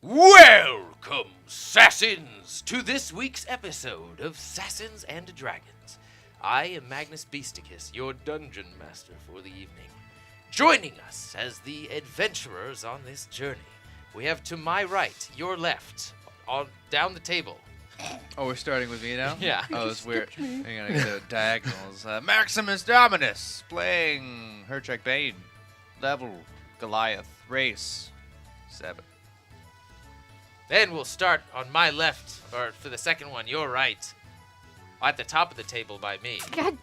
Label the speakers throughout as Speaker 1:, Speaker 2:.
Speaker 1: Welcome, SASANS, to this week's episode of SASANS and Dragons. I am Magnus Beasticus, your dungeon master for the evening. Joining us as the adventurers on this journey, we have to my right, your left, down the table.
Speaker 2: Oh, we're starting with me now?
Speaker 1: Yeah.
Speaker 2: Oh, it's weird. I'm gonna get the diagonals. Maximus Dominus, playing Hercheck Bane. Level, Goliath, race, 7.
Speaker 1: Then we'll start on my left, or for the second one, your right. At the top of the table by me.
Speaker 3: God.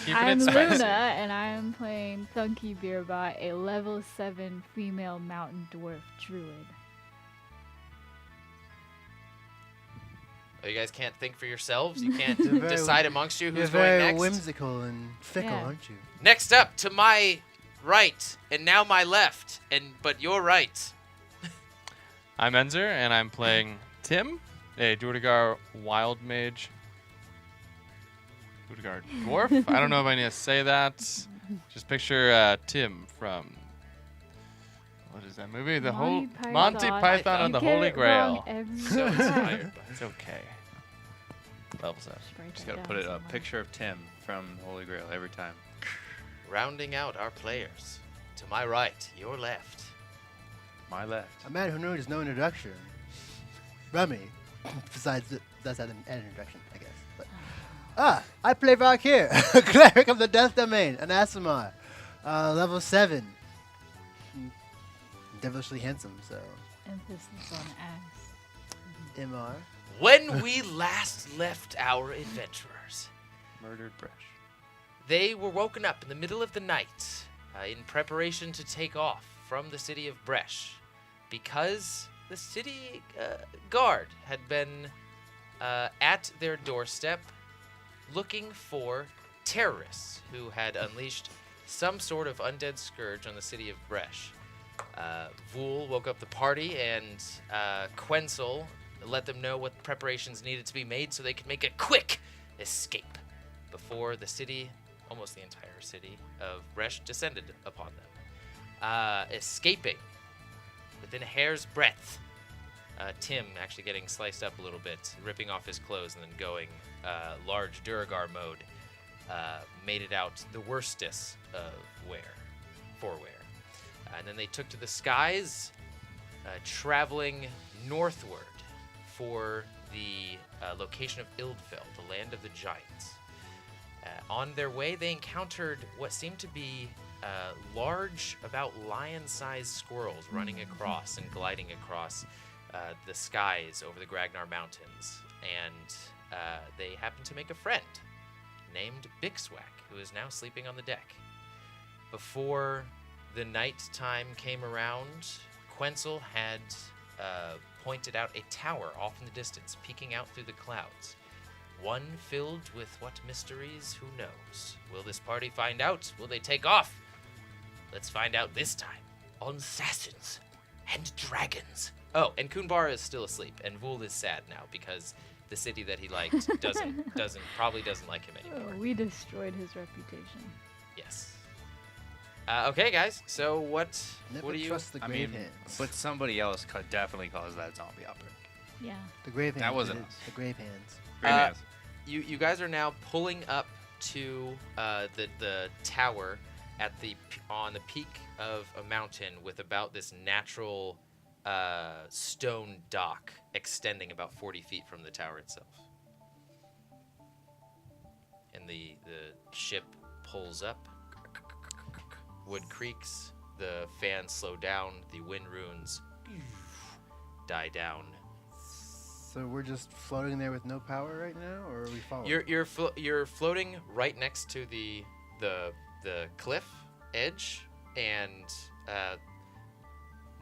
Speaker 4: I'm Luna, and I'm playing Thunky Beerbot, a level 7 female mountain dwarf druid.
Speaker 1: Oh, you guys can't think for yourselves? You can't
Speaker 3: very-
Speaker 1: decide amongst you
Speaker 3: You're
Speaker 1: who's going
Speaker 3: very
Speaker 1: next?
Speaker 3: whimsical and fickle,
Speaker 4: Yeah.
Speaker 3: aren't you?
Speaker 1: Next up, to my right, and now my left, but your right.
Speaker 5: I'm Enzer, and I'm playing Tim, a Duergar wild mage. Duergar dwarf? I don't know if I need to say that. Just picture Tim from, what is that movie? The Monty Python and the Holy Grail.
Speaker 1: So inspired by
Speaker 5: It's okay. Levels up.
Speaker 2: Just gotta put a picture of Tim from Holy Grail every time.
Speaker 1: Rounding out our players. To my right, your left.
Speaker 2: My left.
Speaker 3: A man who knows no introduction. Rummy. Besides, that's an introduction, I guess. But, I play Valkyr, Cleric of the Death Domain, an Aasimar, level 7. Devilishly handsome, so.
Speaker 4: Emphasis on ass.
Speaker 3: MR.
Speaker 1: When we last left our adventurers,
Speaker 2: Murdered Bresh.
Speaker 1: they were woken up in the middle of the night in preparation to take off from the city of Bresh because the city guard had been at their doorstep looking for terrorists who had unleashed some sort of undead scourge on the city of Bresh. Vul woke up the party, and Quenxil let them know what preparations needed to be made so they could make a quick escape before the city, almost the entire city of Bresh, descended upon them. Escaping within a hair's breadth, Tim actually getting sliced up a little bit, ripping off his clothes, and then going large Duergar mode, made it out the worstest of wear. And then they took to the skies, traveling northward for the location of Ild Fjell, the land of the giants. On their way, they encountered what seemed to be large, about lion-sized squirrels running across and gliding across the skies over the Gragnar Mountains. And they happened to make a friend named Bixwack, who is now sleeping on the deck. Before the night time came around, Quenxil had pointed out a tower off in the distance, peeking out through the clouds. One filled with what mysteries, who knows? Will this party find out? Will they take off? Let's find out this time on SASANS and Dragons. Oh, and Kunbar is still asleep, and Vul is sad now because the city that he liked probably doesn't like him anymore.
Speaker 4: We destroyed his reputation.
Speaker 1: Yes. Okay, guys. So what
Speaker 3: Never
Speaker 1: do you?
Speaker 3: trust the
Speaker 2: I
Speaker 3: grave
Speaker 2: mean,
Speaker 3: hands.
Speaker 2: but somebody else could definitely cause that zombie outbreak.
Speaker 4: Yeah.
Speaker 3: The grave hands.
Speaker 2: That wasn't
Speaker 3: it is.
Speaker 2: us.
Speaker 3: The grave hands.
Speaker 2: Great hands.
Speaker 1: You guys are now pulling up to the tower on the peak of a mountain with about this natural stone dock extending about 40 feet from the tower itself. And the ship pulls up. Wood creaks. The fans slow down. The wind runes die down.
Speaker 3: So we're just floating there with no power right now, or are we falling?
Speaker 1: You're floating right next to the cliff edge, and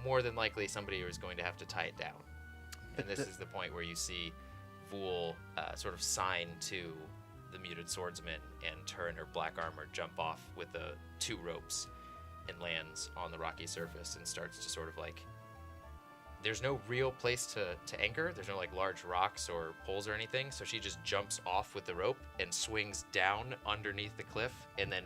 Speaker 1: more than likely somebody is going to have to tie it down. And this is the point where you see Vul sort of sign to the muted swordsman, and her in her black armor jump off with the 2 ropes and lands on the rocky surface and starts to sort of like there's no real place to anchor. There's no like large rocks or poles or anything. So she just jumps off with the rope and swings down underneath the cliff and then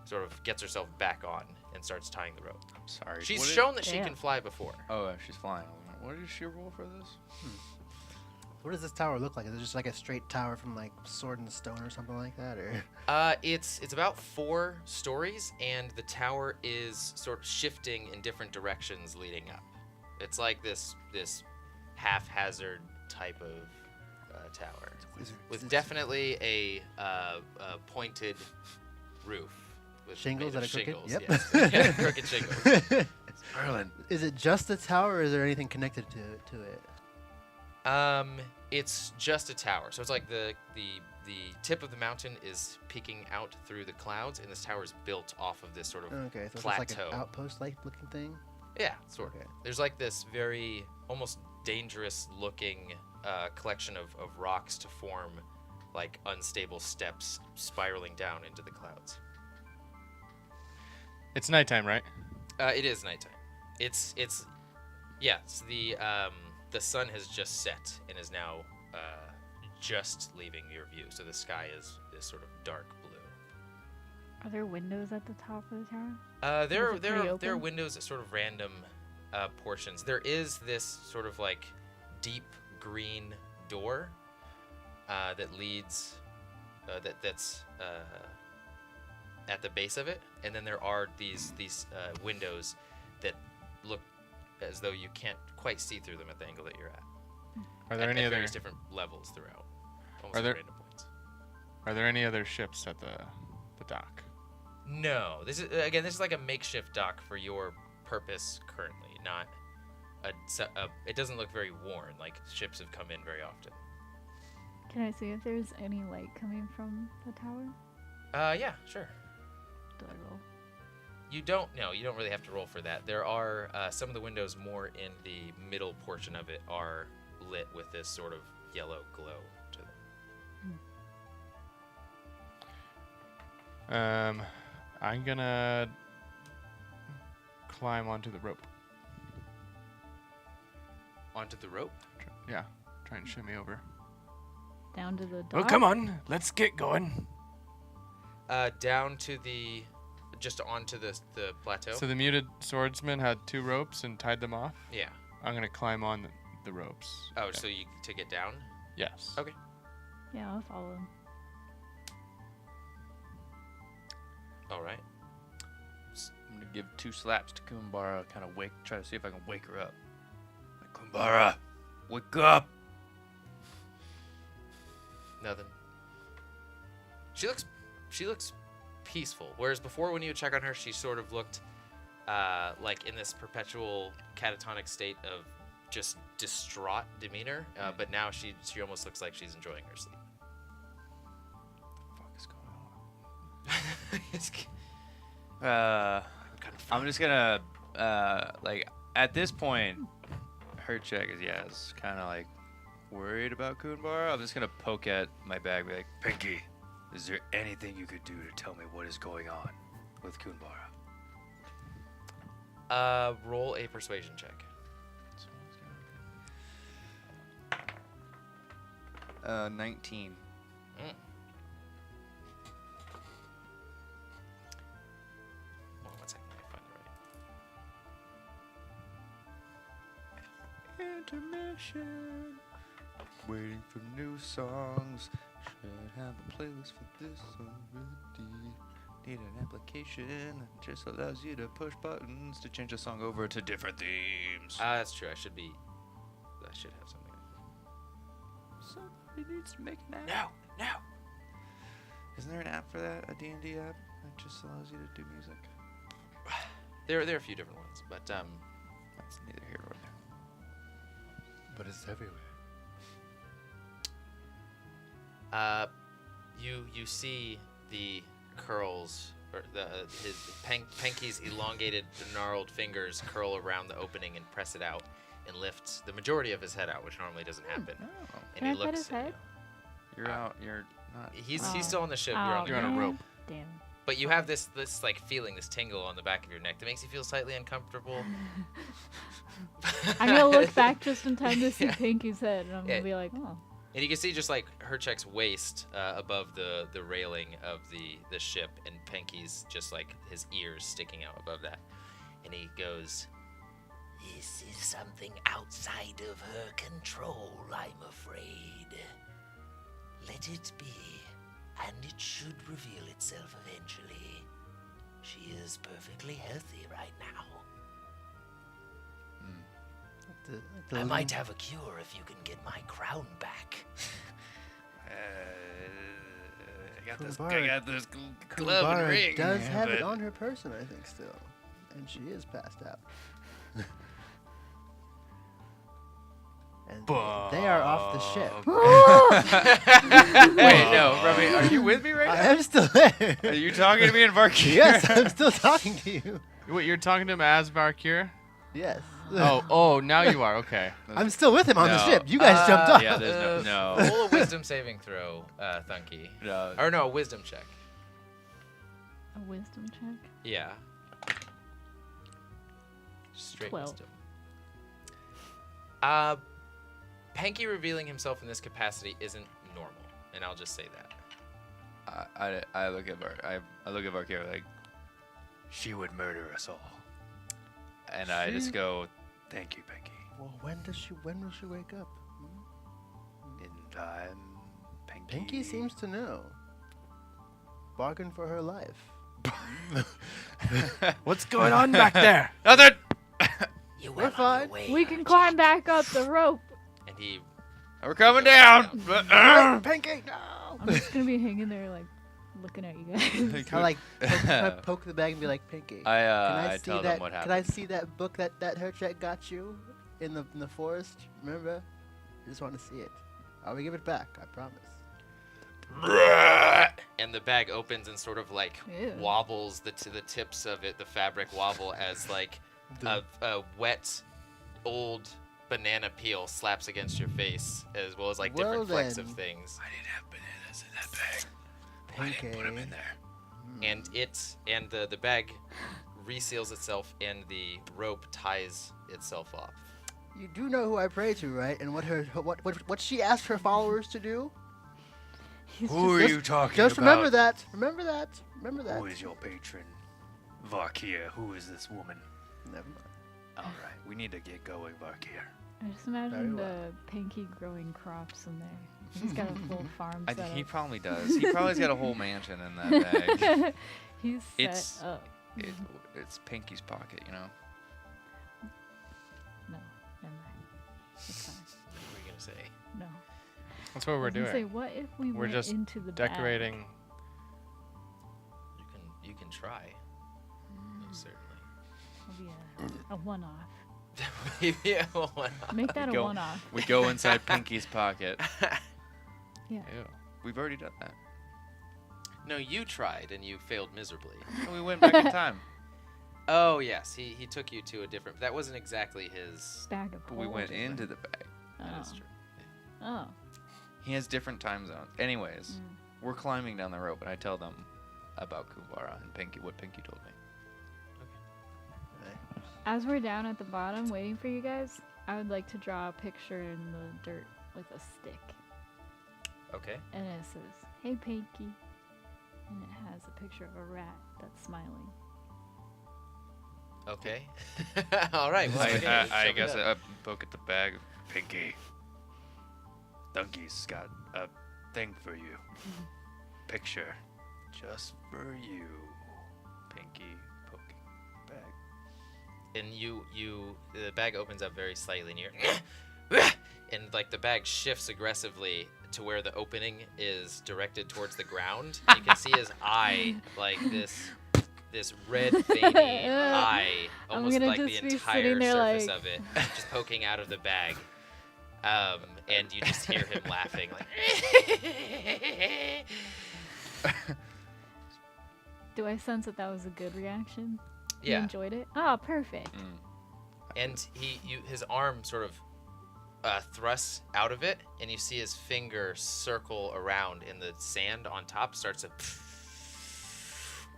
Speaker 1: sort of gets herself back on and starts tying the rope.
Speaker 2: I'm sorry.
Speaker 1: She's
Speaker 2: what
Speaker 1: shown that she
Speaker 4: Damn.
Speaker 1: can fly before.
Speaker 2: Oh, she's flying. What did she roll for this?
Speaker 3: What does this tower look like? Is it just like a straight tower from like Sword and Stone or something like that, or?
Speaker 1: It's about 4 stories, and the tower is sort of shifting in different directions leading up. It's like this haphazard type of tower with definitely a pointed roof with
Speaker 3: Shingles
Speaker 1: made
Speaker 3: that
Speaker 1: of
Speaker 3: are crooked?
Speaker 1: shingles.
Speaker 3: Yep.
Speaker 1: Yes. Yeah, crooked shingles.
Speaker 2: Merlin.
Speaker 3: Is it just a tower, or is there anything connected to it?
Speaker 1: It's just a tower. So it's like the tip of the mountain is peeking out through the clouds, and this tower is built off of this sort of
Speaker 3: Okay, so it's just
Speaker 1: plateau.
Speaker 3: like an outpost-like looking thing.
Speaker 1: Yeah, sort of.
Speaker 3: Okay.
Speaker 1: There's like this very almost dangerous looking collection of rocks to form like unstable steps spiraling down into the clouds.
Speaker 5: It's nighttime, right?
Speaker 1: It is nighttime. It's the sun has just set and is now just leaving your view. So the sky is sort of dark blue.
Speaker 4: Are there windows at the top of the tower?
Speaker 1: There
Speaker 4: Is it pretty
Speaker 1: are
Speaker 4: open?
Speaker 1: windows at sort of random portions. There is this sort of like deep green door that leads that's at the base of it, and then there are these windows that look as though you can't quite see through them at the angle that you're at.
Speaker 5: Are there
Speaker 1: at
Speaker 5: any other
Speaker 1: various different levels throughout? Almost
Speaker 5: Are
Speaker 1: at
Speaker 5: there-
Speaker 1: random points.
Speaker 5: Are there any other ships at the dock?
Speaker 1: No, this is like a makeshift dock for your purpose currently, not it doesn't look very worn like ships have come in very often.
Speaker 4: Can I see if there's any light coming from the tower?
Speaker 1: Yeah, sure.
Speaker 4: Do I roll?
Speaker 1: You don't really have to roll for that. There are some of the windows more in the middle portion of it are lit with this sort of yellow glow to them.
Speaker 5: I'm gonna climb onto the rope.
Speaker 1: Onto the rope?
Speaker 5: Yeah, try and shimmy over.
Speaker 4: Down to the dock?
Speaker 5: Well, come on, let's get going.
Speaker 1: Down to just onto the plateau?
Speaker 5: So the muted swordsman had 2 ropes and tied them off.
Speaker 1: Yeah.
Speaker 5: I'm gonna climb on the ropes.
Speaker 1: Oh,
Speaker 5: Okay.
Speaker 1: so you to get down?
Speaker 5: Yes.
Speaker 1: Okay.
Speaker 4: Yeah, I'll follow him.
Speaker 1: All right.
Speaker 2: I'm gonna give 2 slaps to Kumbara, kind of try to see if I can wake her up. Like, Kumbara, wake up!
Speaker 1: Nothing. She looks peaceful. Whereas before, when you would check on her, she sort of looked like in this perpetual catatonic state of just distraught demeanor. But now she almost looks like she's enjoying her sleep.
Speaker 2: What the fuck is going on? I'm just gonna like at this point, Hercheck is kind of like worried about Kumbara. I'm just gonna poke at my bag, be like, Pinky, is there anything you could do to tell me what is going on with Kumbara?
Speaker 1: Roll a persuasion check.
Speaker 2: 19.
Speaker 1: Mm. Hold on 1 second, let me find the right.
Speaker 2: Intermission. Waiting for new songs. Should have a playlist for this already. Need an application that just allows you to push buttons to change a song over to different themes.
Speaker 1: That's true. I should have something.
Speaker 2: Somebody needs to make an app.
Speaker 1: No.
Speaker 2: Isn't there an app for that? A D&D app that just allows you to do music?
Speaker 1: There are a few different ones, but
Speaker 2: That's neither here nor there.
Speaker 3: But it's everywhere.
Speaker 1: you see the curls or his Panky's elongated, gnarled fingers curl around the opening and press it out and lift the majority of his head out, which normally doesn't happen.
Speaker 2: Oh.
Speaker 1: And
Speaker 4: Can
Speaker 1: he
Speaker 4: I pet
Speaker 1: looks
Speaker 4: his
Speaker 1: at
Speaker 4: head?
Speaker 1: you.
Speaker 2: You're out. You're not.
Speaker 1: He's
Speaker 4: Oh.
Speaker 1: still on the ship.
Speaker 4: Oh,
Speaker 5: You're on a
Speaker 4: man.
Speaker 5: rope.
Speaker 4: Damn.
Speaker 1: But you have this like feeling, this tingle on the back of your neck that makes you feel slightly uncomfortable.
Speaker 4: I'm gonna look back just in time to see
Speaker 1: Yeah.
Speaker 4: Pinky's head, and I'm
Speaker 1: Yeah.
Speaker 4: gonna be like, oh.
Speaker 1: And you can see just like Hercheck's waist above the railing of the ship, and Pinky's just like his ears sticking out above that. And he goes, "This is something outside of her control, I'm afraid. Let it be, and it should reveal itself eventually. She is perfectly healthy right now. I might have a cure if you can get my crown back."
Speaker 2: I got this glove and
Speaker 3: Kumbara
Speaker 2: ring.
Speaker 3: does have it
Speaker 2: but-
Speaker 3: on her person, I think, still. And she is passed out. And they are off the ship.
Speaker 2: Wait, no, Rummy, are you with me right
Speaker 3: I
Speaker 2: now?
Speaker 3: am still there.
Speaker 2: Are you talking to me in Varkir?
Speaker 3: Yes, I'm still talking to you.
Speaker 5: What, you're talking to him as Varkir?
Speaker 3: Yes.
Speaker 5: Oh, now you are. Okay.
Speaker 3: I'm still with him on the
Speaker 2: No.
Speaker 3: ship. You guys jumped off.
Speaker 2: Yeah, there's no.
Speaker 1: Roll a wisdom saving throw, Thunky.
Speaker 2: No.
Speaker 1: Or no, a wisdom check.
Speaker 4: A wisdom check.
Speaker 1: Yeah. Straight
Speaker 4: 12.
Speaker 1: wisdom. Panky revealing himself in this capacity isn't normal, and I'll just say that.
Speaker 2: I look at I look at Varkir like, she would murder us all. And I just go, thank you, Pinky.
Speaker 3: Well, when will she wake up?
Speaker 2: In time, Pinky.
Speaker 3: Pinky seems to know. Bargain for her life.
Speaker 5: What's going on back there?
Speaker 2: Nothing!
Speaker 1: You
Speaker 3: We're fine.
Speaker 4: We can climb back up the rope.
Speaker 1: And he
Speaker 2: We're coming down!
Speaker 3: Pinky, no!
Speaker 4: I'm just gonna be hanging there, like, looking at you guys.
Speaker 3: I like poke the bag and be like, Pinky. Can
Speaker 2: I
Speaker 3: I see
Speaker 2: tell
Speaker 3: that?
Speaker 2: them what
Speaker 3: Can I
Speaker 2: happened.
Speaker 3: see that book that Hercheck got you in the forest? Remember? I just want to see it. I will give it back. I promise.
Speaker 1: and the bag opens and sort of like
Speaker 4: Ew.
Speaker 1: wobbles the tips of it. The fabric wobble as like a wet old banana peel slaps against your face, as well as like
Speaker 3: Well
Speaker 1: different flecks
Speaker 3: then.
Speaker 1: of things.
Speaker 2: I didn't have bananas in that bag. I didn't put them in there.
Speaker 1: And the bag reseals itself, and the rope ties itself off.
Speaker 3: You do know who I pray to, right? And what she asked her followers to do?
Speaker 4: He's
Speaker 2: Who are
Speaker 3: just-
Speaker 2: you talking
Speaker 3: Just
Speaker 2: about?
Speaker 3: remember that. Remember that. Remember that.
Speaker 2: Who is your patron? Varkir, who is this woman?
Speaker 3: Never mind.
Speaker 2: Alright, we need to get going, Varkir.
Speaker 4: I just imagine
Speaker 3: Very
Speaker 4: the Pinky growing crops in there. He's got a full farm
Speaker 2: I
Speaker 4: set
Speaker 2: think he
Speaker 4: up.
Speaker 2: probably does. He probably's got a whole mansion in that bag.
Speaker 4: He's set
Speaker 2: It's-
Speaker 4: up.
Speaker 2: It's Pinky's pocket, you know?
Speaker 4: No, never mind. It's fine.
Speaker 1: What were you gonna say?
Speaker 4: No.
Speaker 5: That's what
Speaker 4: I
Speaker 5: we're
Speaker 4: was gonna
Speaker 5: doing.
Speaker 4: say, what if we
Speaker 5: We're
Speaker 4: went
Speaker 5: just
Speaker 4: into the bag?
Speaker 5: Decorating.
Speaker 1: You can try. Most certainly.
Speaker 4: It'll be a one-off.
Speaker 1: Maybe a one.
Speaker 4: Make that a
Speaker 2: go-
Speaker 4: one-off.
Speaker 2: We go inside Pinky's pocket.
Speaker 4: Yeah.
Speaker 5: Ew.
Speaker 2: We've already done that.
Speaker 1: No, you tried and you failed miserably.
Speaker 2: And we went back in time.
Speaker 1: Oh yes, he took you to a different. That wasn't exactly his.
Speaker 4: Bag of
Speaker 2: But we went
Speaker 4: holes.
Speaker 2: into the bag.
Speaker 1: That is
Speaker 4: Oh.
Speaker 1: true.
Speaker 4: Oh.
Speaker 2: He has different time zones. Anyways,
Speaker 4: Mm.
Speaker 2: we're climbing down the rope, and I tell them about Kumbara and Pinky, what Pinky told me.
Speaker 4: As we're down at the bottom waiting for you guys, I would like to draw a picture in the dirt with a stick.
Speaker 1: Okay.
Speaker 4: And it says, "Hey, Pinky." And it has a picture of a rat that's smiling.
Speaker 1: Okay. All right. Well, okay, let's
Speaker 2: I
Speaker 1: shove it
Speaker 2: guess
Speaker 1: up.
Speaker 2: I poke at the bag. Pinky. Donkey's got a thing for you. Picture. Just for you. Pinky poking bag.
Speaker 1: And the bag opens up very slightly, and you're and like the bag shifts aggressively to where the opening is directed towards the ground. You can see his eye, like this red veiny eye,
Speaker 4: I'm
Speaker 1: almost
Speaker 4: gonna
Speaker 1: like the
Speaker 4: just be
Speaker 1: entire
Speaker 4: sitting there
Speaker 1: surface
Speaker 4: like-
Speaker 1: of it, just poking out of the bag. And you just hear him laughing, like.
Speaker 4: Do I sense that that was a good reaction? You
Speaker 1: Yeah.
Speaker 4: enjoyed it? Oh, perfect.
Speaker 1: And his arm sort of thrusts out of it, and you see his finger circle around in the sand on top, starts to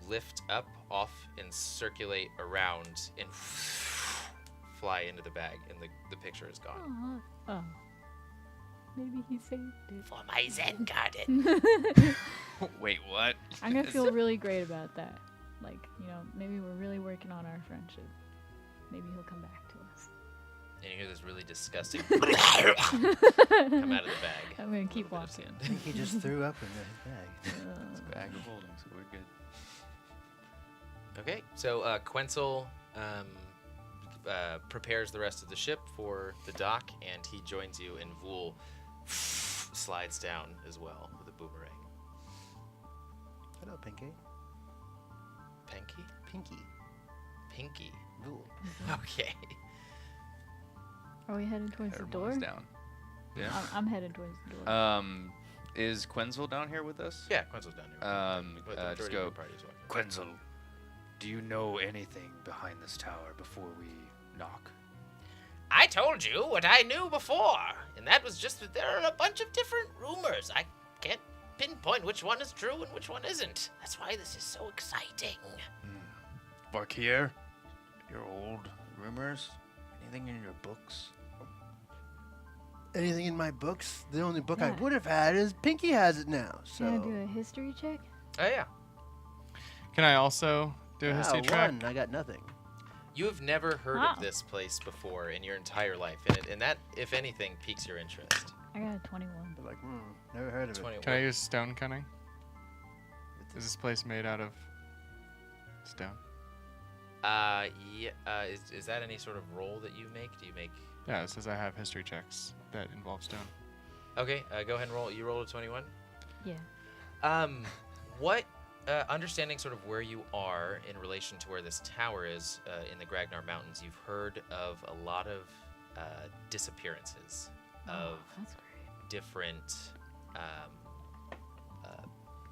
Speaker 1: lift up, off, and circulate around, and fly into the bag, and the picture is gone.
Speaker 4: Oh. Maybe he saved it.
Speaker 1: For my Zen garden.
Speaker 2: Wait, what?
Speaker 4: I'm gonna feel really great about that. Like, maybe we're really working on our friendship. Maybe he'll come back to us.
Speaker 1: And you hear this really disgusting come out of the bag.
Speaker 4: I'm gonna keep walking.
Speaker 3: I think he just threw up into his bag.
Speaker 2: It's a bag of holding, so we're good.
Speaker 1: Okay, so Quenxil prepares the rest of the ship for the dock, and he joins you, and Vul slides down as well with a boomerang.
Speaker 3: Hello, Pinky.
Speaker 1: Pinky?
Speaker 3: Pinky.
Speaker 1: Pinky.
Speaker 3: Vul.
Speaker 1: Okay.
Speaker 4: Are we headed towards the door?
Speaker 2: Everyone's down. Yeah.
Speaker 4: I'm headed towards the door.
Speaker 2: Is Quenxil down here with us?
Speaker 1: Yeah, Quenxil's down here. But the
Speaker 2: Just
Speaker 1: majority
Speaker 2: go.
Speaker 1: of your party is walking.
Speaker 6: Quenxil, do you know anything behind this tower before we knock?
Speaker 1: I told you what I knew before, and that was just that there are a bunch of different rumors. I can't pinpoint which one is true and which one isn't. That's why this is so exciting.
Speaker 6: Barkier, your old rumors? Anything in your books?
Speaker 3: Anything in my books? The only book I
Speaker 4: Yeah.
Speaker 3: would have had is Pinky has it now. So.
Speaker 4: Can I do a history check?
Speaker 1: Oh, yeah.
Speaker 5: Can I also do a history track?
Speaker 3: One. I got nothing.
Speaker 1: You have never heard
Speaker 4: Wow.
Speaker 1: of this place before in your entire life, and that, if anything, piques your interest.
Speaker 4: I got a 21.
Speaker 3: I'm like, never heard of it.
Speaker 1: 21.
Speaker 5: Can I use stone cunning? Is this place made out of stone?
Speaker 1: Yeah. Is that any sort of roll that you make? Do you make?
Speaker 5: Yeah, it says I have history checks that involve stone.
Speaker 1: Okay. Go ahead and roll. You rolled a 21.
Speaker 4: Yeah.
Speaker 1: What? Understanding sort of where you are in relation to where this tower is in the Gragnar Mountains, you've heard of a lot of disappearances of
Speaker 4: That's great.
Speaker 1: different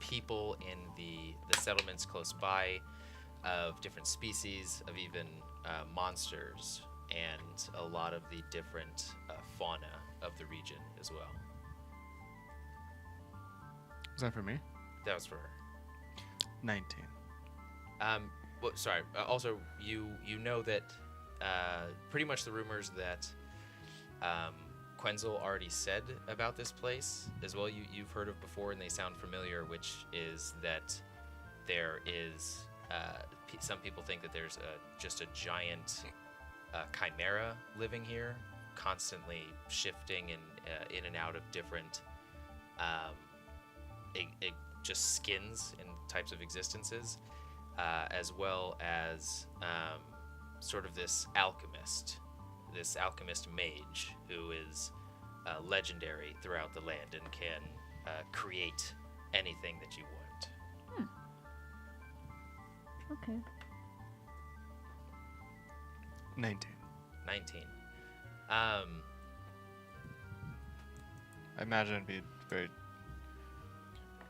Speaker 1: people in the settlements close by, of different species, of even monsters, and a lot of the different fauna of the region as well.
Speaker 5: Is that for me?
Speaker 1: That was for her.
Speaker 5: 19.
Speaker 1: Well, sorry. Also, you know that pretty much the rumors that Quenxil already said about this place as well. You've heard of before, and they sound familiar. Which is that there is some people think that there's just a giant chimera living here, constantly shifting and in and out of different just skins and types of existences, as well as sort of this alchemist mage who is legendary throughout the land and can create anything that you want.
Speaker 4: Okay.
Speaker 5: 19.
Speaker 1: 19.
Speaker 5: I imagine it'd be very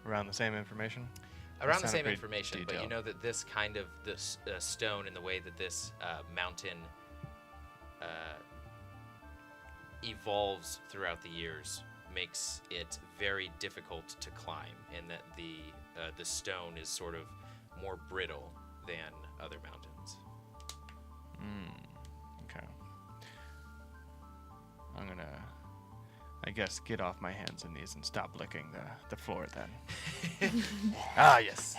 Speaker 5: around the same information.
Speaker 1: Around the
Speaker 5: Sounded
Speaker 1: same
Speaker 5: pretty
Speaker 1: information, but you
Speaker 5: detailed.
Speaker 1: know that this kind of this stone and the way that this mountain evolves throughout the years makes it very difficult to climb, and that the stone is sort of more brittle than other mountains.
Speaker 5: Okay. I'm gonna, I guess, get off my hands and knees and stop licking the floor then. Ah, yes.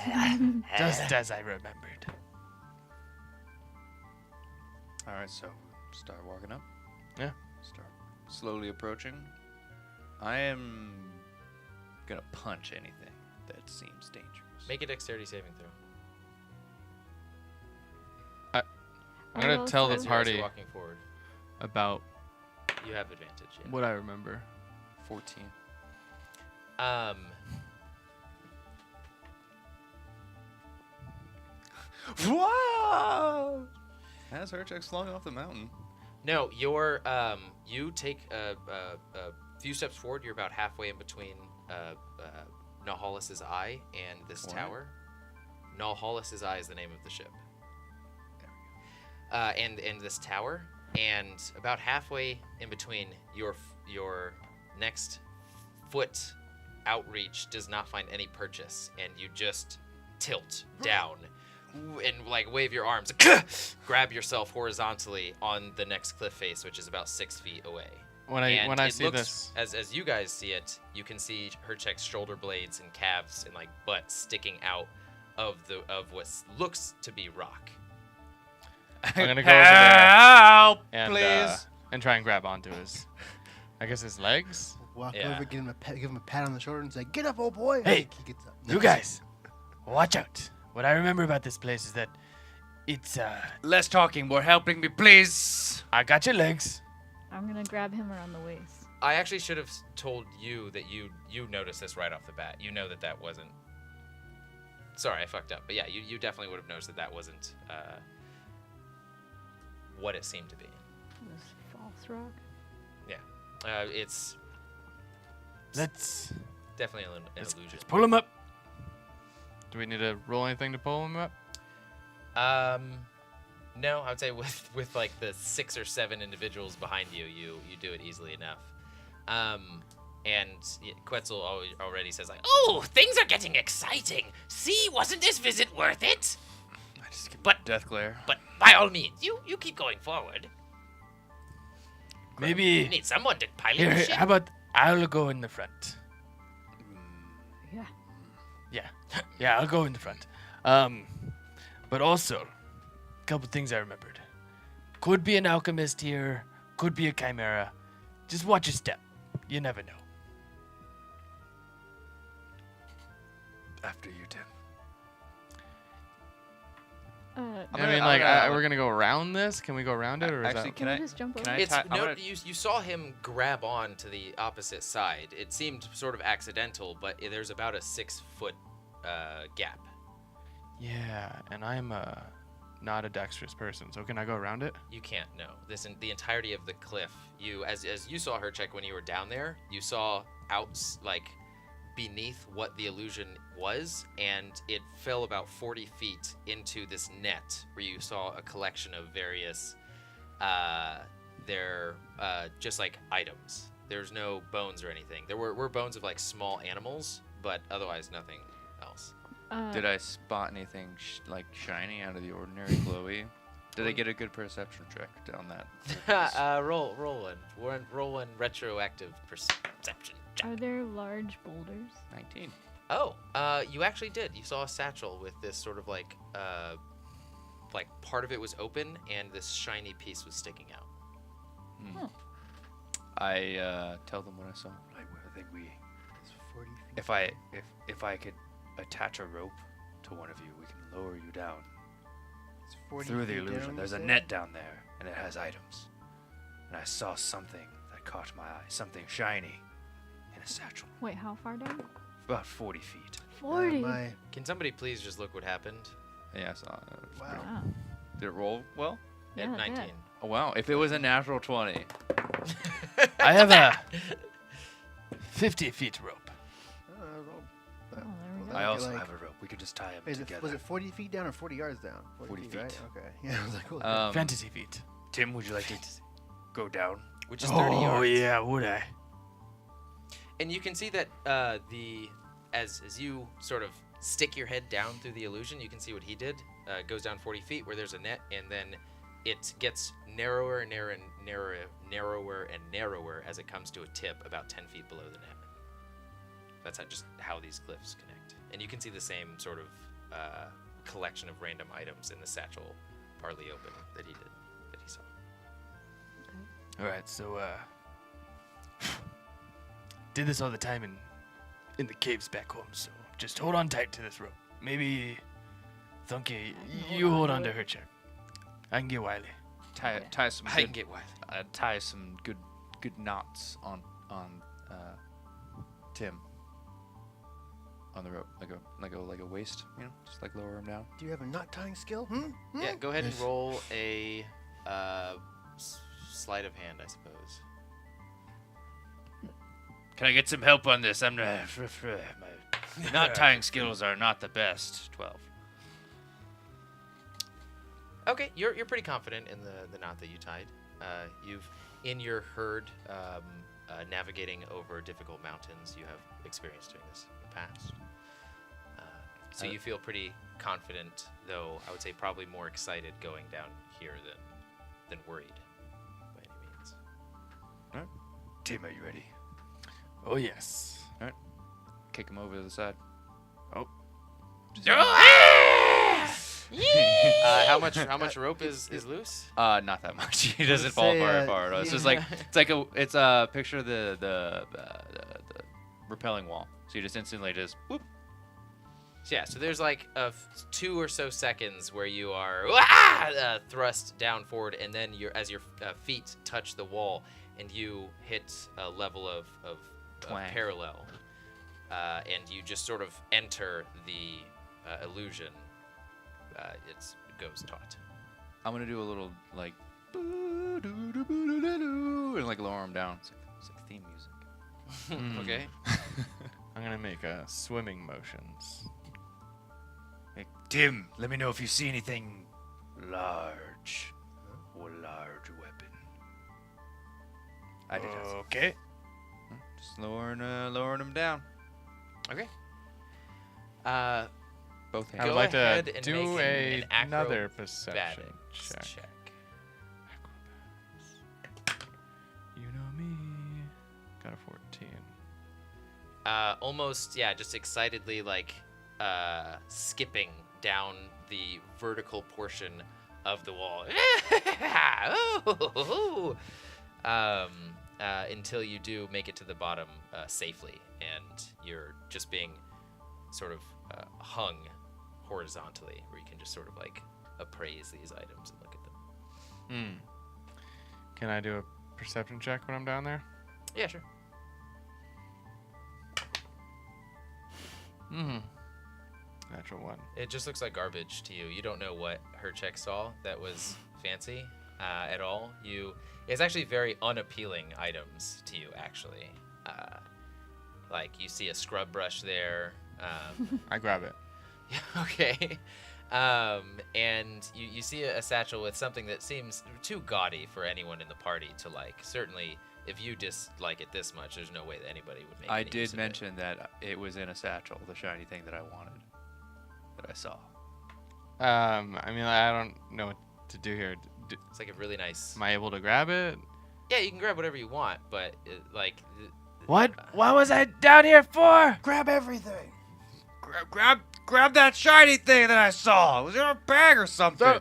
Speaker 5: Just as I remembered.
Speaker 2: All right, so start walking up.
Speaker 5: Yeah.
Speaker 2: Start slowly approaching. I am gonna punch anything that seems dangerous.
Speaker 1: Make a dexterity saving throw.
Speaker 5: I'm gonna tell the
Speaker 1: As you're also
Speaker 5: party
Speaker 1: walking forward,
Speaker 5: about
Speaker 1: you have advantage. Yeah.
Speaker 5: what I remember.
Speaker 2: 14. Whoa! Has Hercheck falling off the mountain?
Speaker 1: No, you take a few steps forward. You're about halfway in between Nalhallis's Eye and this
Speaker 2: What?
Speaker 1: tower. Nalhallis's Eye is the name of the ship. And this tower, and about halfway in between, your next foot outreach does not find any purchase, and you just tilt down and like wave your arms, grab yourself horizontally on the next cliff face, which is about 6 feet away.
Speaker 5: when
Speaker 1: And
Speaker 5: I
Speaker 1: it
Speaker 5: see
Speaker 1: looks,
Speaker 5: this,
Speaker 1: as you guys see it, you can see Hercheck's shoulder blades and calves and like butt sticking out of what looks to be rock.
Speaker 5: I'm gonna go over there
Speaker 2: Help,
Speaker 5: and
Speaker 2: please.
Speaker 5: and try and grab onto his, I guess his legs.
Speaker 3: Walk
Speaker 1: Yeah.
Speaker 3: over, give him a pat on the shoulder, and say, "Get up, old boy."
Speaker 7: Hey,
Speaker 3: He gets up.
Speaker 7: You guys, watch out. What I remember about this place is that it's,
Speaker 2: Less talking, more helping me, please.
Speaker 7: I got your legs.
Speaker 4: I'm gonna grab him around the waist.
Speaker 1: I actually should have told you that you noticed this right off the bat. You know that wasn't. Sorry, I fucked up. But yeah, you definitely would have noticed that wasn't what it seemed to be.
Speaker 4: This false rock.
Speaker 1: It's
Speaker 7: Let's
Speaker 1: definitely an illusion.
Speaker 7: just pull him up.
Speaker 5: Do we need to roll anything to pull him up?
Speaker 1: No, I would say with like the 6 or 7 individuals behind you, you do it easily enough. And Quenxil already says like,
Speaker 8: Oh, things are getting exciting. See, wasn't this visit worth it?
Speaker 2: I just give
Speaker 8: But-
Speaker 2: death glare.
Speaker 8: But by all means, you keep going forward. You
Speaker 7: Maybe.
Speaker 8: need someone to pilot
Speaker 7: Here,
Speaker 8: the ship.
Speaker 7: how about I'll go in the front?
Speaker 4: Yeah.
Speaker 7: Yeah, I'll go in the front. But also, a couple things I remembered. Could be an alchemist here, could be a chimera. Just watch your step. You never know.
Speaker 6: After you, Tim.
Speaker 5: I mean, like, we're gonna go around this. Can we go around it, or is
Speaker 2: Actually,
Speaker 5: that?
Speaker 2: can
Speaker 4: we
Speaker 2: I?
Speaker 4: just jump
Speaker 2: Can
Speaker 4: over?
Speaker 2: I?
Speaker 1: it's
Speaker 2: I'm
Speaker 1: no,
Speaker 2: gonna-
Speaker 1: you saw him grab on to the opposite side. It seemed sort of accidental, but there's about a 6-foot gap.
Speaker 5: Yeah, and I'm not a dexterous person, so can I go around it?
Speaker 1: You can't know. The entirety of the cliff. You as you saw Hercheck when you were down there, you saw like beneath what the illusion was, and it fell about 40 feet into this net where you saw a collection of various just like items. There's no bones or anything. There were bones of like small animals, but otherwise nothing else.
Speaker 2: Did I spot anything like shiny out of the ordinary, glowy? Did I get a good perception check down that?
Speaker 1: Roll one. Roll one retroactive perception.
Speaker 4: Are there large boulders?
Speaker 2: 19.
Speaker 1: Oh, you actually did. You saw a satchel with this sort of like part of it was open and this shiny piece was sticking out.
Speaker 2: I tell them what I saw.
Speaker 6: I think we.
Speaker 3: It's 40 feet.
Speaker 6: If I could attach a rope to one of you, we can lower you down
Speaker 3: It's 40
Speaker 6: through the
Speaker 3: feet
Speaker 6: illusion.
Speaker 3: down,
Speaker 6: There's
Speaker 3: you
Speaker 6: a
Speaker 3: said?
Speaker 6: net down there, and it has items. And I saw something that caught my eye. Something shiny in a satchel.
Speaker 4: Wait, how far down?
Speaker 6: About 40 feet.
Speaker 4: 40.
Speaker 3: My,
Speaker 1: Can somebody please just look what happened?
Speaker 2: Yeah, I saw it.
Speaker 3: wow.
Speaker 4: Wow.
Speaker 2: Did it roll well?
Speaker 4: Yeah,
Speaker 1: At
Speaker 4: it
Speaker 1: 19.
Speaker 4: did.
Speaker 2: Oh, wow. If it was a natural 20.
Speaker 7: I have a 50 feet rope.
Speaker 3: Oh,
Speaker 4: Oh, there we go.
Speaker 6: I also
Speaker 3: like,
Speaker 6: have a rope. We could just tie them
Speaker 3: Wait,
Speaker 6: together.
Speaker 3: was it 40 feet down or 40 yards down?
Speaker 6: 40
Speaker 3: right?
Speaker 6: feet.
Speaker 3: Okay. Yeah, I was like, holy
Speaker 7: Fantasy feet.
Speaker 6: Tim, would you like to go down?
Speaker 1: Which is 30
Speaker 7: Oh,
Speaker 1: yards.
Speaker 7: yeah, would I?
Speaker 1: And you can see that as you sort of stick your head down through the illusion, you can see what he did. It goes down 40 feet where there's a net, and then it gets narrower and narrower and narrower as it comes to a tip about 10 feet below the net. That's how these cliffs connect. And you can see the same sort of collection of random items in the satchel, partly open, that he saw.
Speaker 7: All right, so did this all the time in the caves back home. So just hold on tight to this rope. Maybe Thunky, you hold on to Hercheck. I can get Wiley.
Speaker 2: Tie some
Speaker 1: I
Speaker 2: good,
Speaker 1: can get Wiley.
Speaker 2: tie some good knots on Tim. On the rope, like a waist, just like lower him down.
Speaker 3: Do you have a knot tying skill? Hmm?
Speaker 1: Yeah, go ahead and roll a sleight of hand, I suppose.
Speaker 6: Can I get some help on this? I'm not. My knot tying skills are not the best. 12.
Speaker 1: Okay, you're pretty confident in the knot that you tied. You've in your herd navigating over difficult mountains. You have experience doing this in the past, so you feel pretty confident. Though I would say probably more excited going down here than worried by any means.
Speaker 6: Tim, are you ready?
Speaker 7: Oh, yes.
Speaker 6: Kick him over to the side.
Speaker 1: How much rope is loose?
Speaker 6: Not that much. He doesn't fall very far. It's just like it's a picture of the repelling wall. So you just instantly just whoop.
Speaker 1: Yeah, so there's like 2 or so seconds where you are thrust down forward, and then as your feet touch the wall, and you hit a level of parallel, and you just sort of enter the illusion. It goes taut.
Speaker 6: I'm gonna do a little like and like lower him down. It's like theme music.
Speaker 1: Okay.
Speaker 5: I'm gonna make swimming motions.
Speaker 6: Hey, Tim, let me know if you see anything large or large weapon. I did not see.
Speaker 5: Okay.
Speaker 6: Just lowering him down.
Speaker 1: Okay.
Speaker 6: Both hands.
Speaker 5: I would
Speaker 1: Go
Speaker 5: like
Speaker 1: ahead
Speaker 5: to
Speaker 1: and
Speaker 5: do
Speaker 1: make an
Speaker 5: another perception
Speaker 1: acrobatics
Speaker 5: check.
Speaker 1: check.
Speaker 5: You know me. Got a 14.
Speaker 1: Almost, just excitedly, like, skipping down the vertical portion of the wall. Until you do make it to the bottom safely, and you're just being sort of hung horizontally, where you can just sort of, like, appraise these items and look at them.
Speaker 5: Can I do a perception check when I'm down there?
Speaker 1: Yeah, sure.
Speaker 5: Natural 1.
Speaker 1: It just looks like garbage to you. You don't know what Hercheck saw that was fancy at all. It's actually very unappealing items to you, actually. Like, you see a scrub brush there.
Speaker 5: I grab it.
Speaker 1: Okay. And you see a satchel with something that seems too gaudy for anyone in the party to like. Certainly, if you dislike it this much, there's no way that anybody would make
Speaker 6: I
Speaker 1: any use
Speaker 6: did
Speaker 1: of
Speaker 6: mention that it was in a satchel, the shiny thing that I wanted, that I saw.
Speaker 5: I mean, I don't know what to do here.
Speaker 1: It's like a really nice.
Speaker 5: Am I able to grab it?
Speaker 1: Yeah, you can grab whatever you want, but
Speaker 7: What was I down here for?
Speaker 3: Grab everything.
Speaker 6: Grab that shiny thing that I saw. Was it in a bag or something?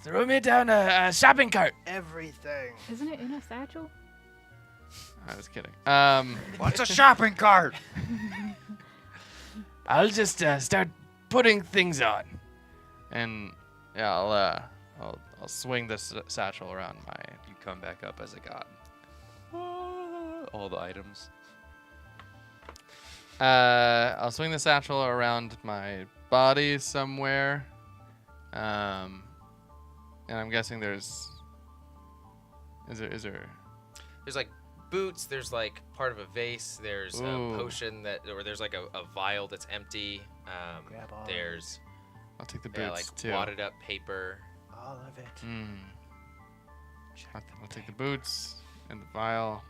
Speaker 7: Throw me down a shopping cart.
Speaker 3: Everything.
Speaker 4: Isn't it in a satchel?
Speaker 5: I was kidding.
Speaker 6: What's a shopping cart?
Speaker 7: I'll just start putting things on.
Speaker 5: And yeah, I'll swing this satchel around my.
Speaker 6: You come back up as a god. All the items.
Speaker 5: I'll swing the satchel around my body somewhere. And I'm guessing is there?
Speaker 1: there's like boots. There's like part of a vase. There's
Speaker 5: Ooh.
Speaker 1: a potion or there's like a vial that's empty.
Speaker 3: Grab all.
Speaker 1: There's
Speaker 5: I'll take the boots
Speaker 1: like
Speaker 5: too.
Speaker 1: wadded up paper.
Speaker 3: All of it.
Speaker 5: I'll take the boots and the vial.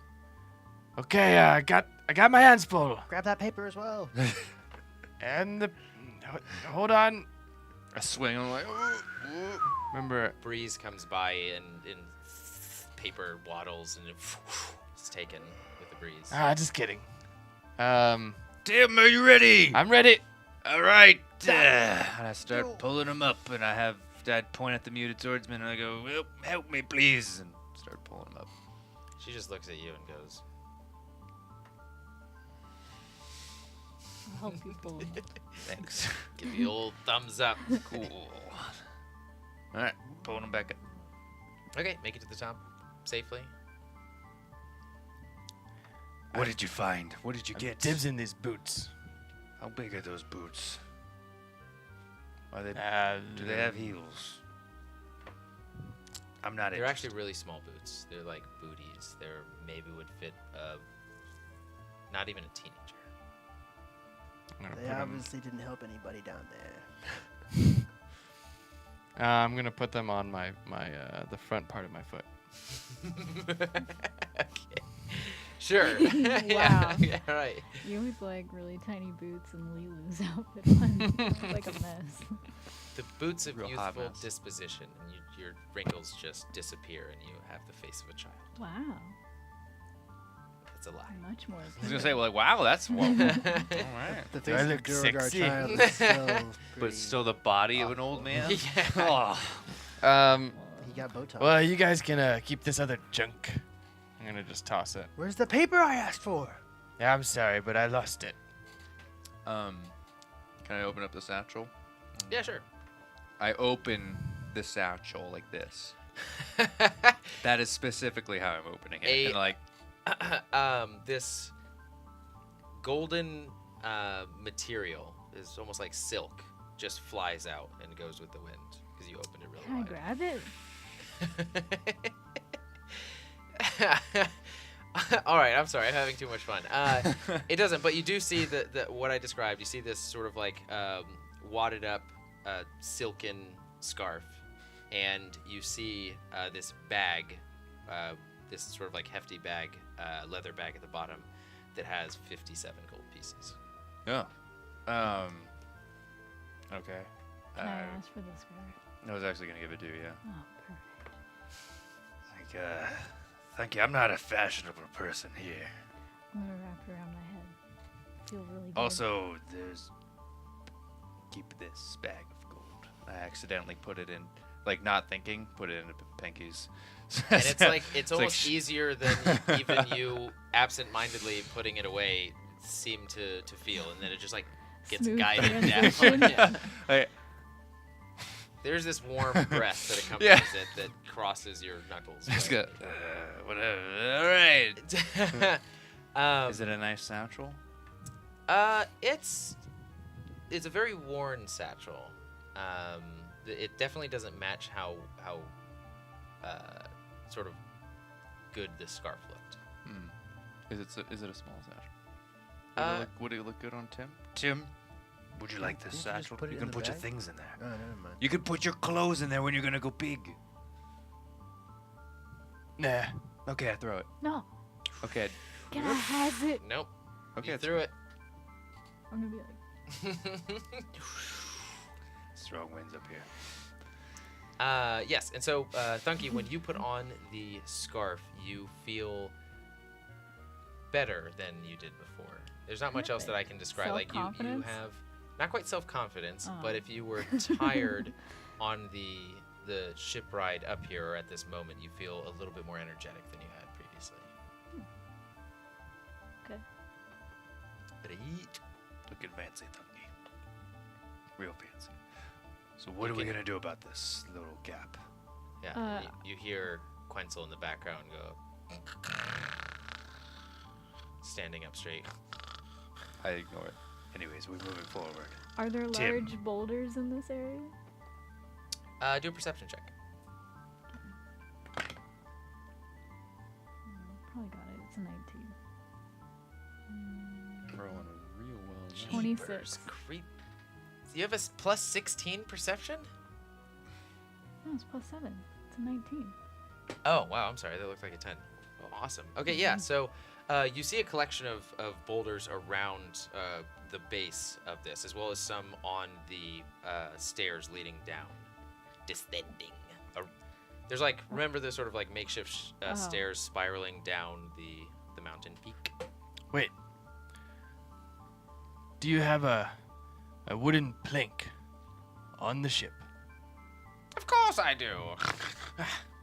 Speaker 7: Okay, I got my hands full.
Speaker 3: Grab that paper as well.
Speaker 7: And hold on.
Speaker 6: I swing. I'm like,
Speaker 5: Remember,
Speaker 1: Breeze comes by and paper waddles and it's taken with the breeze.
Speaker 7: Just kidding.
Speaker 6: Tim, are you ready?
Speaker 7: I'm ready.
Speaker 6: All right. And I start pulling him up, and I have Dad point at the muted swordsman, and I go, well, help me, please, and start pulling him up.
Speaker 1: She just looks at you and goes,
Speaker 4: I'll help you pull.
Speaker 6: Thanks.
Speaker 1: give you the old thumbs up.
Speaker 6: Cool. All right, pulling him back up.
Speaker 1: Okay, make it to the top safely.
Speaker 6: What did you find? What did you get?
Speaker 7: Dibs in these boots.
Speaker 6: How big are those boots? Are they?
Speaker 7: Uh,
Speaker 6: Do they have heels? I'm not
Speaker 1: They're
Speaker 6: interested.
Speaker 1: actually really small boots. They're like booties. They're maybe would fit not even a teenager.
Speaker 5: I'm gonna
Speaker 3: They
Speaker 5: put 'em-
Speaker 3: obviously didn't help anybody down there.
Speaker 5: I'm gonna put them on my the front part of my foot.
Speaker 1: Okay. Sure.
Speaker 4: Wow.
Speaker 1: yeah, right.
Speaker 4: You with like really tiny boots and Lilu's outfit on. It's like a mess.
Speaker 1: The boots of
Speaker 6: Real hot
Speaker 1: youthful
Speaker 6: mess.
Speaker 1: disposition, and your wrinkles just disappear, and you have the face of a child.
Speaker 4: Wow.
Speaker 1: lie.
Speaker 4: Much more.
Speaker 6: I was gonna say, well, like, wow, that's well, all right.
Speaker 3: The
Speaker 7: Do I
Speaker 3: face of
Speaker 7: look
Speaker 3: Duragar
Speaker 7: sexy?
Speaker 3: child is still
Speaker 6: But
Speaker 3: pretty
Speaker 6: still the body of an old man.
Speaker 1: Yeah.
Speaker 6: Oh.
Speaker 3: He got Botox.
Speaker 7: Well, you guys can keep this other junk. I'm gonna just toss it.
Speaker 3: Where's the paper I asked for?
Speaker 7: Yeah, I'm sorry, but I lost it.
Speaker 6: Can I open up the satchel?
Speaker 1: Yeah, sure.
Speaker 6: I open the satchel like this. That is specifically how I'm opening it. And like,
Speaker 1: This golden material is almost like silk, just flies out and goes with the wind because you opened it really
Speaker 4: Can I
Speaker 1: wide.
Speaker 4: grab it?
Speaker 1: All right, I'm sorry, I'm having too much fun. It doesn't, but you do see the what I described. You see this sort of like wadded up silken scarf, and you see this bag, this sort of like hefty bag, leather bag at the bottom that has 57 gold pieces.
Speaker 6: yeah. Okay.
Speaker 4: Can I ask for the scarf?
Speaker 6: I was actually gonna give it to you. Yeah.
Speaker 4: Oh, perfect.
Speaker 9: Like, thank you. I'm not a fashionable person here.
Speaker 4: I'm gonna wrap it around my head. Feel really good.
Speaker 9: Also, there's keep this bag of gold.
Speaker 6: I accidentally put it in, like not thinking, put it into Pinky's.
Speaker 1: And it's like it's
Speaker 6: like
Speaker 1: almost easier than even you absent-mindedly putting it away seem to feel, and then it just like gets
Speaker 4: Smooth
Speaker 1: guided
Speaker 4: transition.
Speaker 1: down. Yeah.
Speaker 6: Like,
Speaker 1: There's this warm breath that accompanies
Speaker 6: Yeah.
Speaker 1: it that crosses your knuckles.
Speaker 6: just
Speaker 1: but-
Speaker 6: got, whatever. All right.
Speaker 1: Is
Speaker 6: Is it a nice satchel?
Speaker 1: It's a very worn satchel. It definitely doesn't match how sort of good this scarf looked.
Speaker 6: Is it a small satchel? Would it look good on Tim?
Speaker 9: Tim, would you like this
Speaker 3: Didn't you just
Speaker 9: satchel?
Speaker 3: put it
Speaker 9: You
Speaker 3: in
Speaker 9: can
Speaker 3: the
Speaker 9: put your
Speaker 3: bag?
Speaker 9: things in there.
Speaker 3: Oh, never mind.
Speaker 9: You can put your clothes in there when you're gonna go big.
Speaker 7: Nah.
Speaker 6: Okay, I throw it.
Speaker 4: No.
Speaker 6: Okay.
Speaker 4: Can I have it?
Speaker 1: Nope.
Speaker 6: Okay.
Speaker 1: You
Speaker 6: it's
Speaker 1: threw it.
Speaker 4: I'm gonna be like,
Speaker 9: Strong winds up here.
Speaker 1: Yes, and so Thunky, when you put on the scarf, you feel better than you did before. There's not much else that I can describe. Like you
Speaker 4: Self-confidence?
Speaker 1: have not quite self-confidence, but
Speaker 4: Oh.
Speaker 1: if you were tired on the ship ride up here or at this moment, you feel a little bit more energetic than you had previously.
Speaker 4: Good.
Speaker 1: Great.
Speaker 9: Looking fancy, Thunky. Real fancy. So what are we
Speaker 1: Looking-
Speaker 9: gonna do about this little gap?
Speaker 1: Yeah.
Speaker 4: Uh,
Speaker 1: you hear Quenxil in the background go, standing up straight.
Speaker 6: I ignore it.
Speaker 9: Anyways, we're moving forward.
Speaker 4: are there
Speaker 9: Tim.
Speaker 4: large boulders in this area?
Speaker 1: Do a perception check.
Speaker 4: Probably got it. It's a 19.
Speaker 6: Rolling real well.
Speaker 4: 26.
Speaker 1: Jeepers creep. You have a plus 16 perception?
Speaker 4: No, it's plus 7. It's a 19.
Speaker 1: Oh, wow. I'm sorry. That looked like a 10. Oh, awesome. Okay, yeah. So you see a collection of boulders around the base of this, as well as some on the stairs leading down. Descending. There's like, remember the sort of like makeshift stairs spiraling down the mountain peak?
Speaker 7: Wait. Do you have a wooden plank on the ship?
Speaker 1: Of course I do.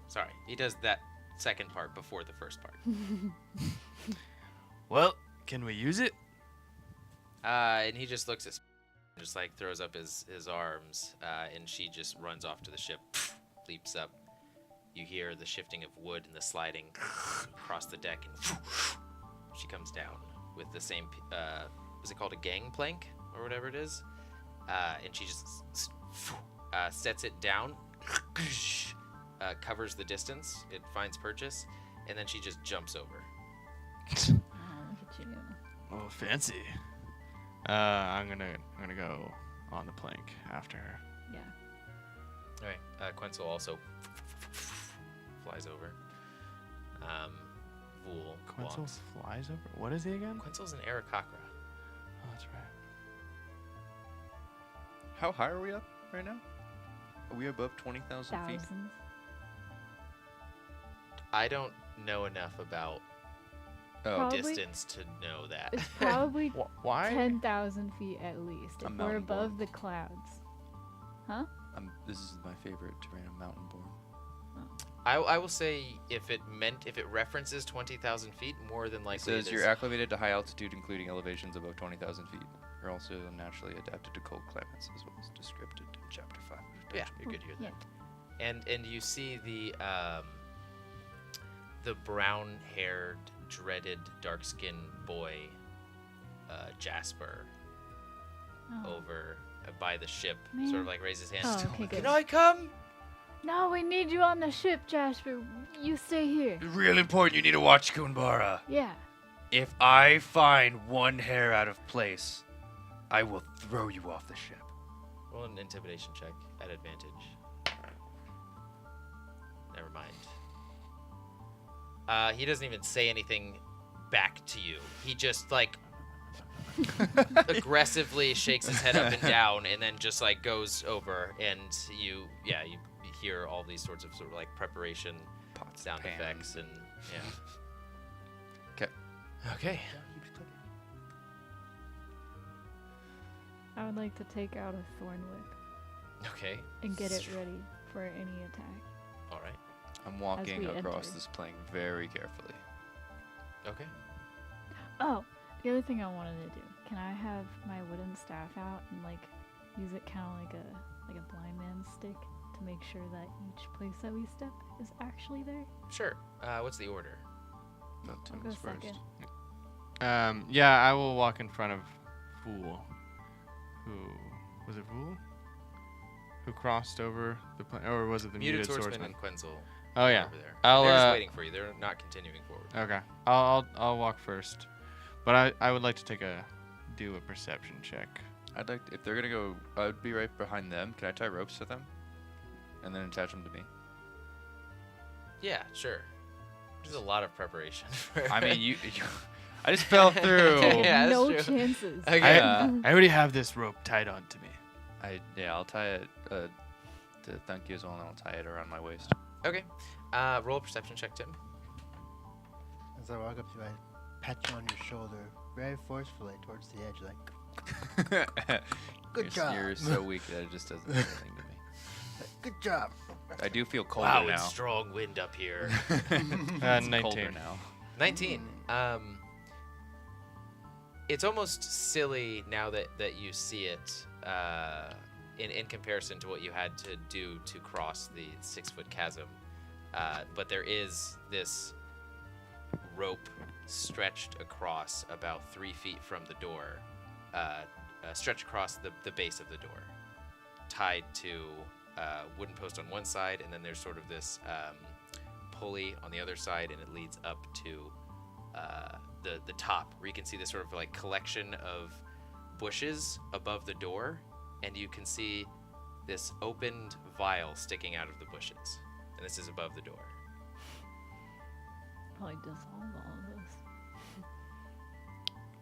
Speaker 1: Sorry. He does that second part before the first part.
Speaker 7: Well, can we use it?
Speaker 1: And he just looks at just like throws up his arms, and she just runs off to the ship, leaps up. You hear the shifting of wood and the sliding across the deck, and she comes down with the same, was it called a gangplank or whatever it is? And she just sets it down, covers the distance, it finds purchase, and then she just jumps over.
Speaker 4: Oh, look at you.
Speaker 7: Oh, fancy. I'm gonna go on the plank after her.
Speaker 4: Yeah.
Speaker 1: All right, Quenxil also flies over. Vool
Speaker 7: Quenxil
Speaker 1: walks.
Speaker 7: flies over. What is he again?
Speaker 1: Quenxil's an Aarakocra.
Speaker 7: Oh, that's right.
Speaker 6: How high are we up right now? Are we above 20,000 feet?
Speaker 4: Thousands.
Speaker 1: I don't know enough about
Speaker 4: Probably-
Speaker 1: distance to know that.
Speaker 4: It's probably
Speaker 5: Why?
Speaker 4: 10,000 feet at least.
Speaker 6: I'm
Speaker 4: If we're
Speaker 6: mountain
Speaker 4: above
Speaker 6: born.
Speaker 4: the clouds. Huh?
Speaker 6: This is my favorite terrain. I'm mountain born.
Speaker 1: I will say if it references 20,000 feet, more than
Speaker 6: It
Speaker 1: likely
Speaker 6: says
Speaker 1: it
Speaker 6: you're
Speaker 1: is.
Speaker 6: acclimated to high altitude, including elevations above 20,000 feet. You're also naturally adapted to cold climates, as well as described in Chapter 5.
Speaker 1: Yeah, you're good here.
Speaker 4: Yeah.
Speaker 1: And you see the brown-haired, dreaded, dark-skinned boy, Jasper,
Speaker 4: Oh.
Speaker 1: over by the ship,
Speaker 4: Man.
Speaker 1: sort of like raises his
Speaker 4: Oh,
Speaker 1: hands.
Speaker 4: okay, good.
Speaker 1: Can I come?
Speaker 4: No, we need you on the ship, Jasper. You stay here.
Speaker 9: Real important, you need to watch Kunbara.
Speaker 4: Yeah.
Speaker 9: If I find one hair out of place, I will throw you off the ship.
Speaker 1: Roll an intimidation check at advantage. Never mind. He doesn't even say anything back to you. He just like aggressively shakes his head up and down, and then just like goes over, and you hear all these sorts of like preparation
Speaker 6: Pots,
Speaker 1: sound
Speaker 6: pans.
Speaker 1: effects, and yeah.
Speaker 6: 'Kay.
Speaker 1: Okay.
Speaker 4: I would like to take out a thorn whip
Speaker 1: Okay.
Speaker 4: and get it ready for any attack.
Speaker 1: All right.
Speaker 6: I'm walking
Speaker 4: we
Speaker 6: across
Speaker 4: enter.
Speaker 6: this plain very carefully.
Speaker 1: Okay.
Speaker 4: Oh, the other thing I wanted to do. Can I have my wooden staff out and like use it kind of like a blind man's stick to make sure that each place that we step is actually there?
Speaker 1: Sure. What's the order?
Speaker 6: No,
Speaker 4: I'll
Speaker 6: Tim
Speaker 4: go
Speaker 6: is first.
Speaker 4: second.
Speaker 5: Yeah, I will walk in front of Fool. Who was it? Fool? Who crossed over the plain, or was it the
Speaker 1: Muted
Speaker 5: muted
Speaker 1: Swordsman
Speaker 5: swordsman?
Speaker 1: and Quenxil.
Speaker 5: Oh yeah.
Speaker 1: Over there.
Speaker 5: I'll
Speaker 1: They're just waiting for you. They're not continuing forward.
Speaker 5: Okay. I'll walk first, but I would like to do a perception check.
Speaker 6: I'd like if they're gonna go, I would be right behind them. Can I tie ropes to them, and then attach them to me?
Speaker 1: Yeah, sure. There's a lot of preparation.
Speaker 6: I mean, you I just fell through.
Speaker 1: Yeah, that's
Speaker 4: no
Speaker 1: true.
Speaker 4: chances.
Speaker 1: Okay.
Speaker 5: I already have this rope tied onto me.
Speaker 6: I'll tie it to Thunky as well, and I'll tie it around my waist.
Speaker 1: Okay. Roll a perception check, Tim.
Speaker 3: As I walk up to you, I pat you on your shoulder very forcefully towards the edge, like, Good job.
Speaker 6: You're so weak that it just doesn't do anything to me.
Speaker 3: good job.
Speaker 6: I do feel colder
Speaker 1: Wow,
Speaker 6: now.
Speaker 1: it's strong wind up here.
Speaker 6: It's
Speaker 5: 19.
Speaker 6: colder now.
Speaker 1: 19. It's almost silly now that you see it in comparison to what you had to do to cross the 6-foot chasm. But there is this rope stretched across about 3 feet from the door, stretched across the base of the door, tied to a wooden post on one side, and then there's sort of this pulley on the other side, and it leads up to the top, where you can see this sort of like collection of bushes above the door, and you can see this opened vial sticking out of the bushes, and this is above the door.
Speaker 4: Probably dissolve all of this.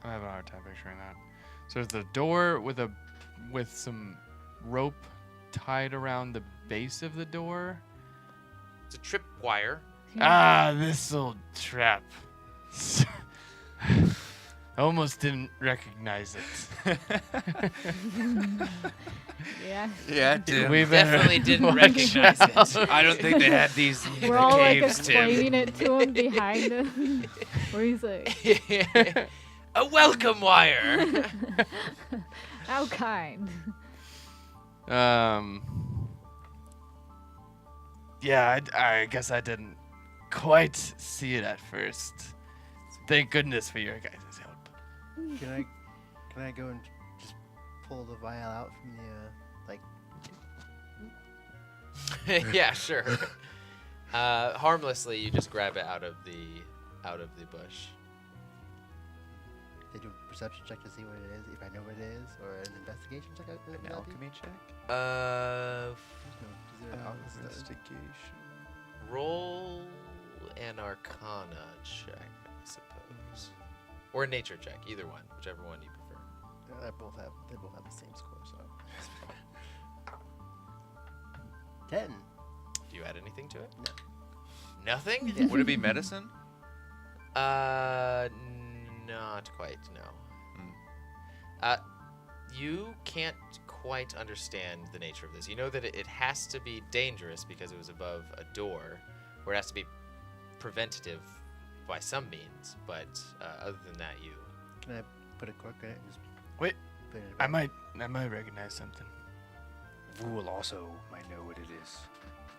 Speaker 5: I'm having a hard time picturing that. So there's the door with some rope tied around the base of the door.
Speaker 1: It's a tripwire.
Speaker 5: Ah, this old trap. I almost didn't recognize it.
Speaker 4: Yeah.
Speaker 9: Yeah, Tim.
Speaker 5: We better
Speaker 1: Definitely didn't
Speaker 5: watch
Speaker 1: recognize
Speaker 5: out.
Speaker 1: it.
Speaker 9: I don't think they had these in
Speaker 4: We're
Speaker 9: the
Speaker 4: all like
Speaker 9: caves, Tim.
Speaker 4: explaining it to him behind him. Where he's like,
Speaker 1: A welcome wire.
Speaker 4: how kind.
Speaker 5: Yeah, I guess I didn't quite see it at first. Thank goodness for your guys' help.
Speaker 3: Can I go and just pull the vial out from the
Speaker 1: Yeah, sure. Harmlessly, you just grab it out of the bush.
Speaker 3: They do a perception check to see what it is, if I know what it is, or an investigation check?
Speaker 6: An alchemy check?
Speaker 3: Is there an alchemy?
Speaker 6: Investigation.
Speaker 1: Roll an Arcana check, I suppose, or a Nature check. Either one, whichever one you prefer.
Speaker 3: They both have the same score, so. 10.
Speaker 1: Do you add anything to it?
Speaker 3: No.
Speaker 1: Nothing.
Speaker 3: Yeah.
Speaker 6: Would it be medicine?
Speaker 1: Not quite, no.
Speaker 6: Hmm.
Speaker 1: You can't quite understand the nature of this. You know that it has to be dangerous because it was above a door, or it has to be preventative by some means, but other than that, you...
Speaker 3: Can I put a cork in it and just
Speaker 7: Wait,
Speaker 3: put it in
Speaker 7: I might recognize something.
Speaker 9: Vool also might know what it is.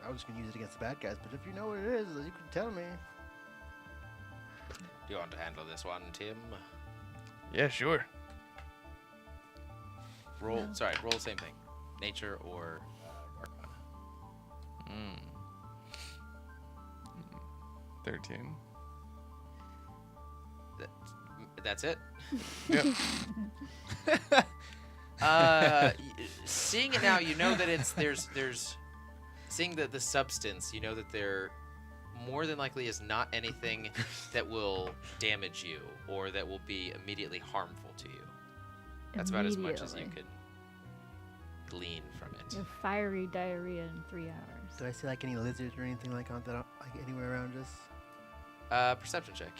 Speaker 3: I was going to use it against the bad guys, but if you know what it is, you can tell me.
Speaker 1: Do you want to handle this one, Tim?
Speaker 7: Yeah, sure.
Speaker 1: Roll the same thing. Nature or Arcana.
Speaker 5: 13.
Speaker 1: That's it?
Speaker 5: Yep.
Speaker 1: Seeing it now, you know that there's seeing the substance, you know that there more than likely is not anything that will damage you or that will be immediately harmful to you. That's about as much as you could glean from it.
Speaker 4: You have fiery diarrhea in 3 hours.
Speaker 3: Do I see like any lizards or anything like that like anywhere around us?
Speaker 1: Perception check.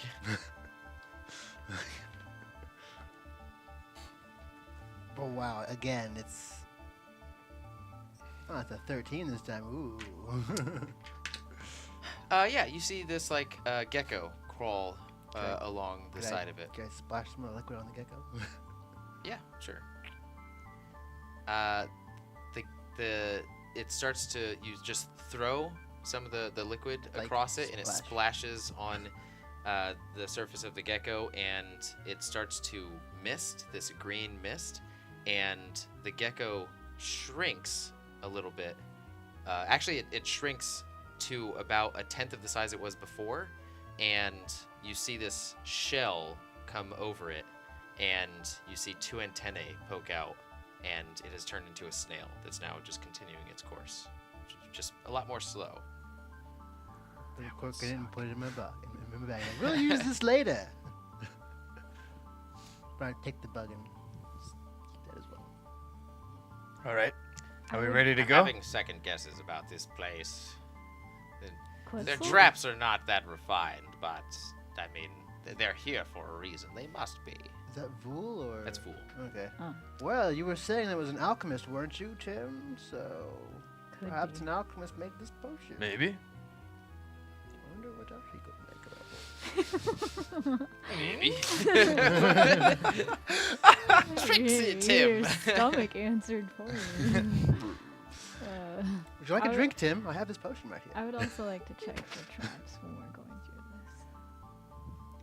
Speaker 3: Oh wow! Again, it's it's a 13 this time. Ooh.
Speaker 1: Yeah, you see this like gecko crawl along the side of it.
Speaker 3: Can I splash some liquid on the gecko?
Speaker 1: Yeah, sure. It starts to, you just throw some of the liquid
Speaker 3: Like
Speaker 1: across it, and it
Speaker 3: splash.
Speaker 1: splashes on the surface of the gecko, and it starts to mist, this green mist, and the gecko shrinks a little bit. Actually, it shrinks to about 1/10 of the size it was before, and you see this shell come over it, and you see 2 antennae poke out, and it has turned into a snail that's now just continuing its course. Just a lot more slow.
Speaker 3: Put a cork in it and put it in my bag. We'll use this later. But I take the bug and just keep that as well.
Speaker 7: All right. Are we
Speaker 4: I
Speaker 7: ready to
Speaker 1: I'm
Speaker 7: go?
Speaker 1: having second guesses about this place. Their
Speaker 4: Quenxil?
Speaker 1: traps are not that refined, but I mean, they're here for a reason. They must be.
Speaker 3: Is that Vool or?
Speaker 1: That's Vool.
Speaker 3: Okay.
Speaker 4: Oh.
Speaker 3: Well, you were saying there was an alchemist, weren't you, Tim? So
Speaker 4: Could
Speaker 3: perhaps
Speaker 4: be.
Speaker 3: an alchemist made this potion.
Speaker 7: Maybe.
Speaker 3: I wonder what else he could make it up.
Speaker 1: Maybe. Trixie Tim.
Speaker 4: Your stomach answered for you.
Speaker 3: Would you like
Speaker 4: I
Speaker 3: a
Speaker 4: would-
Speaker 3: drink, Tim? I have this potion right here.
Speaker 4: I would also like to check for traps when we're going through